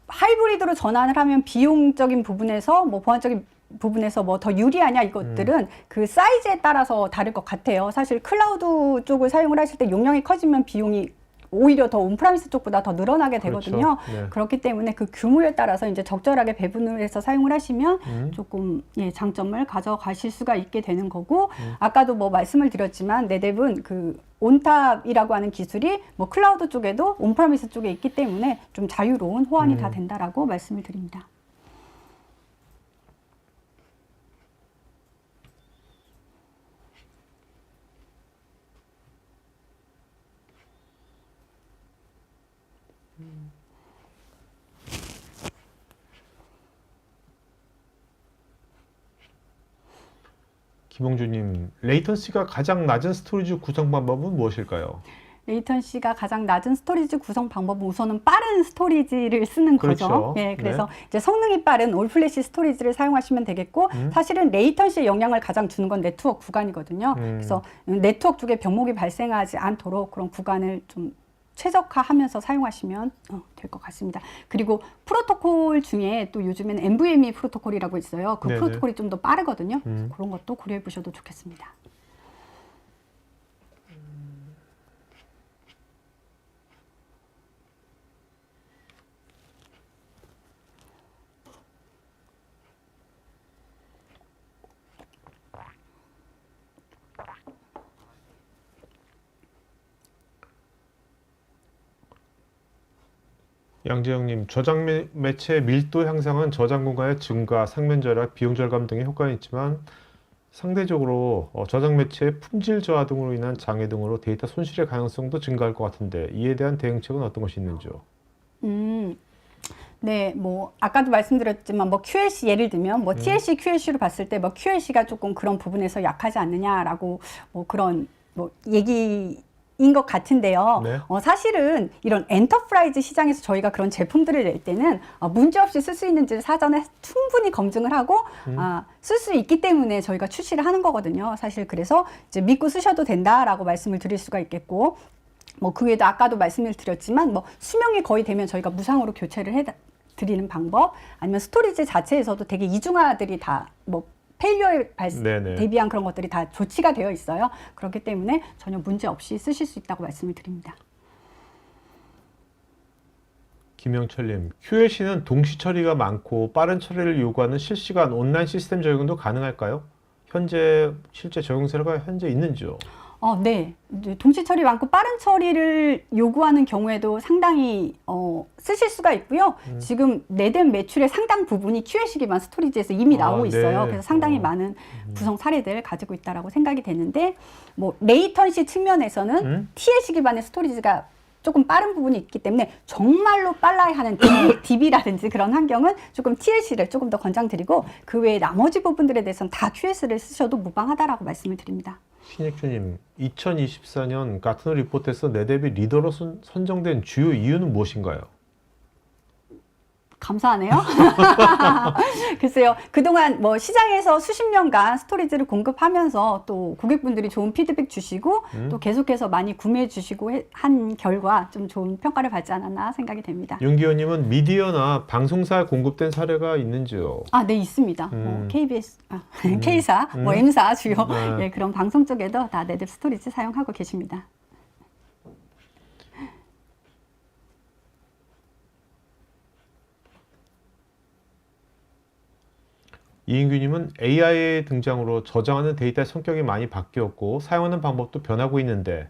하이브리드로 전환을 하면 비용적인 부분에서 뭐 보안적인 부분에서 뭐 더 유리하냐 이것들은 그 사이즈에 따라서 다를 것 같아요. 사실 클라우드 쪽을 사용을 하실 때 용량이 커지면 비용이 오히려 더 온프라미스 쪽보다 더 늘어나게 되거든요. 그렇죠. 네. 그렇기 때문에 그 규모에 따라서 적절하게 배분을 해서 사용을 하시면 조금 장점을 가져가실 수가 있게 되는 거고, 아까도 뭐 말씀을 드렸지만 NetApp은 그 온탑이라고 하는 기술이 뭐 클라우드 쪽에도 온프라미스 쪽에 있기 때문에 좀 자유로운 호환이 다 된다라고 말씀을 드립니다. 김홍주님, 레이턴시가 가장 낮은 스토리지 구성 방법은 무엇일까요? 레이턴시가 가장 낮은 스토리지 구성 방법은 우선은 빠른 스토리지를 쓰는 거죠. 그렇죠. 예, 그래서 이제 성능이 빠른 올플래시 스토리지를 사용하시면 되겠고, 사실은 레이턴시에 영향을 가장 주는 건 네트워크 구간이거든요. 그래서 네트워크 쪽에 병목이 발생하지 않도록 그런 구간을 좀 최적화하면서 사용하시면 될 것 같습니다. 그리고 프로토콜 중에 또 요즘에는 NVMe 프로토콜이라고 있어요. 그 네네. 프로토콜이 좀 더 빠르거든요. 그래서 그런 것도 고려해 보셔도 좋겠습니다. 양재영님, 저장 매체 밀도 향상은 저장 공간의 증가, 상면 절약, 비용 절감 등의 효과는 있지만 상대적으로 저장 매체의 품질 저하 등으로 인한 장애 등으로 데이터 손실의 가능성도 증가할 것 같은데 이에 대한 대응책은 어떤 것이 있는지요? 네, 뭐 아까도 말씀드렸지만 뭐 QLC 예를 들면 뭐 TLC, QLC로 봤을 때 뭐 QLC가 조금 그런 부분에서 약하지 않느냐라고 뭐 그런 뭐 얘기인 것 같은데요. 네. 사실은 이런 엔터프라이즈 시장에서 저희가 그런 제품들을 낼 때는 문제 없이 쓸 수 있는지를 사전에 충분히 검증을 하고 쓸 수 있기 때문에 저희가 출시를 하는 거거든요. 사실 그래서 이제 믿고 쓰셔도 된다라고 말씀을 드릴 수가 있겠고, 뭐 그 외에도 아까도 말씀을 드렸지만 뭐 수명이 거의 되면 저희가 무상으로 교체를 해 드리는 방법, 아니면 스토리지 자체에서도 되게 이중화들이 다 뭐 페일리어에 네네. 대비한 그런 것들이 다 조치가 되어 있어요. 그렇기 때문에 전혀 문제 없이 쓰실 수 있다고 말씀을 드립니다. 김영철님, QLC는 동시 처리가 많고 빠른 처리를 요구하는 실시간 온라인 시스템 적용도 가능할까요? 현재 실제 적용 사례가 현재 있는지요? 네. 이제 동시 처리 많고 빠른 처리를 요구하는 경우에도 상당히 쓰실 수가 있고요. 지금 내된 매출의 상당 부분이 QLC 기반 스토리지에서 이미 나오고 있어요. 네. 그래서 상당히 많은 구성 사례들 가지고 있다라고 생각이 되는데, 뭐 레이턴시 측면에서는 TLC 기반의 스토리지가 조금 빠른 부분이 있기 때문에 정말로 빨라야 하는 DB라든지 그런 환경은 조금 TLC를 조금 더 권장드리고, 그 외에 나머지 부분들에 대해서는 다 QS를 쓰셔도 무방하다라고 말씀을 드립니다. 신익주님, 2024년 가트너 리포트에서 내대비 리더로 선정된 주요 이유는 무엇인가요? 감사하네요. 글쎄요, 그동안 뭐 시장에서 수십 년간 스토리지를 공급하면서 또 고객분들이 좋은 피드백 주시고 또 계속해서 많이 구매해 주시고 한 결과 좀 좋은 평가를 받지 않았나 생각이 됩니다. 윤기호님은 미디어나 방송사에 공급된 사례가 있는지요? 네, 있습니다. 뭐 KBS, K사, 뭐 M사 주요 예, 그런 방송 쪽에도 다 네뎁 스토리지 사용하고 계십니다. 이인규님은 AI의 등장으로 저장하는 데이터의 성격이 많이 바뀌었고 사용하는 방법도 변하고 있는데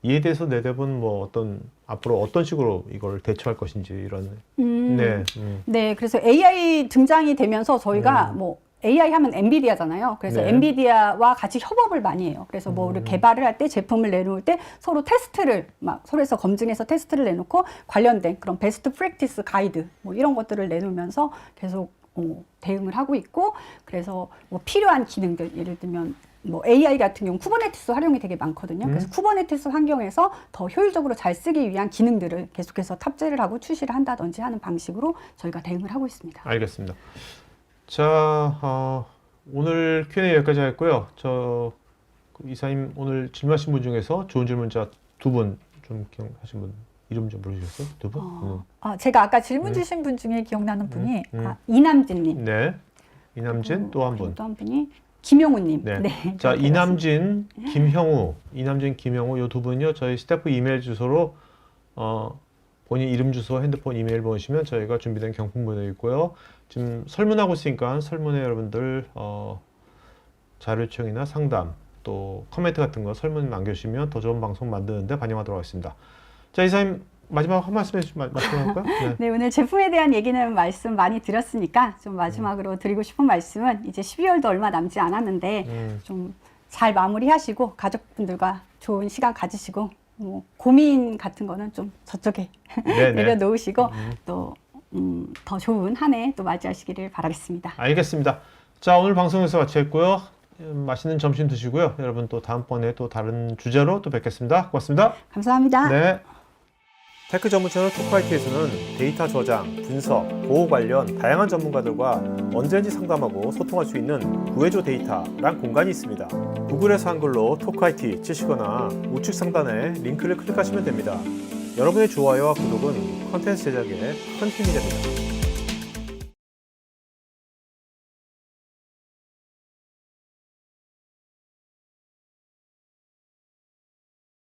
이에 대해서 내대본 뭐 앞으로 어떤 식으로 이걸 대처할 것인지 이런. 네, 그래서 AI 등장이 되면서 저희가 뭐 AI 하면 엔비디아잖아요. 그래서 네. 엔비디아와 같이 협업을 많이 해요. 그래서 뭐를 개발을 할 때, 제품을 내놓을 때 서로 테스트를 막 서로에서 검증해서 테스트를 내놓고 관련된 그런 베스트 프랙티스 가이드 뭐 이런 것들을 내놓으면서 계속 대응을 하고 있고, 그래서 뭐 필요한 기능들, 예를 들면 뭐 AI 같은 경우 쿠버네티스 활용이 되게 많거든요. 그래서 쿠버네티스 환경에서 더 효율적으로 잘 쓰기 위한 기능들을 계속해서 탑재를 하고 출시를 한다든지 하는 방식으로 저희가 대응을 하고 있습니다. 알겠습니다. 자, 오늘 Q&A 여기까지 하겠고요. 이사님 오늘 질문하신 분 중에서 좋은 질문자 두 분 좀 기억하신 분 이름 좀 모르셨어요? 두 분? 제가 아까 질문 주신 분 중에 기억나는 분이 이남진님. 네. 이남진 또 한 분. 또 한 분이 김용우님. 네. 네. 자, 이남진, 김형우 이 두 분이요. 저희 스태프 이메일 주소로 본인 이름 주소, 핸드폰, 이메일 보내시면 저희가 준비된 경품 보내드리고요. 지금 설문하고 있으니까 설문에 여러분들 자료 요청이나 상담 또 코멘트 같은 거 설문 남겨주시면 더 좋은 방송 만드는데 반영하도록 하겠습니다. 자, 이사님 마지막 한 말씀 해주시면 말씀할까요? 네. 네, 오늘 제품에 대한 얘기는 말씀 많이 드렸으니까 좀 마지막으로 드리고 싶은 말씀은 이제 12월도 얼마 남지 않았는데 좀 잘 마무리하시고 가족분들과 좋은 시간 가지시고 뭐 고민 같은 거는 좀 저쪽에 내려놓으시고 또 더 좋은 한 해 또 맞이하시기를 바라겠습니다. 알겠습니다. 자, 오늘 방송에서 마치겠고요. 맛있는 점심 드시고요. 여러분 또 다음번에 또 다른 주제로 또 뵙겠습니다. 고맙습니다. 감사합니다. 네. 테크 전문 채널 토크IT에서는 데이터 저장, 분석, 보호 관련 다양한 전문가들과 언제든지 상담하고 소통할 수 있는 구해줘 데이터란 공간이 있습니다. 구글에서 한글로 토크IT 치시거나 우측 상단에 링크를 클릭하시면 됩니다. 여러분의 좋아요와 구독은 컨텐츠 제작에 큰 힘이 됩니다.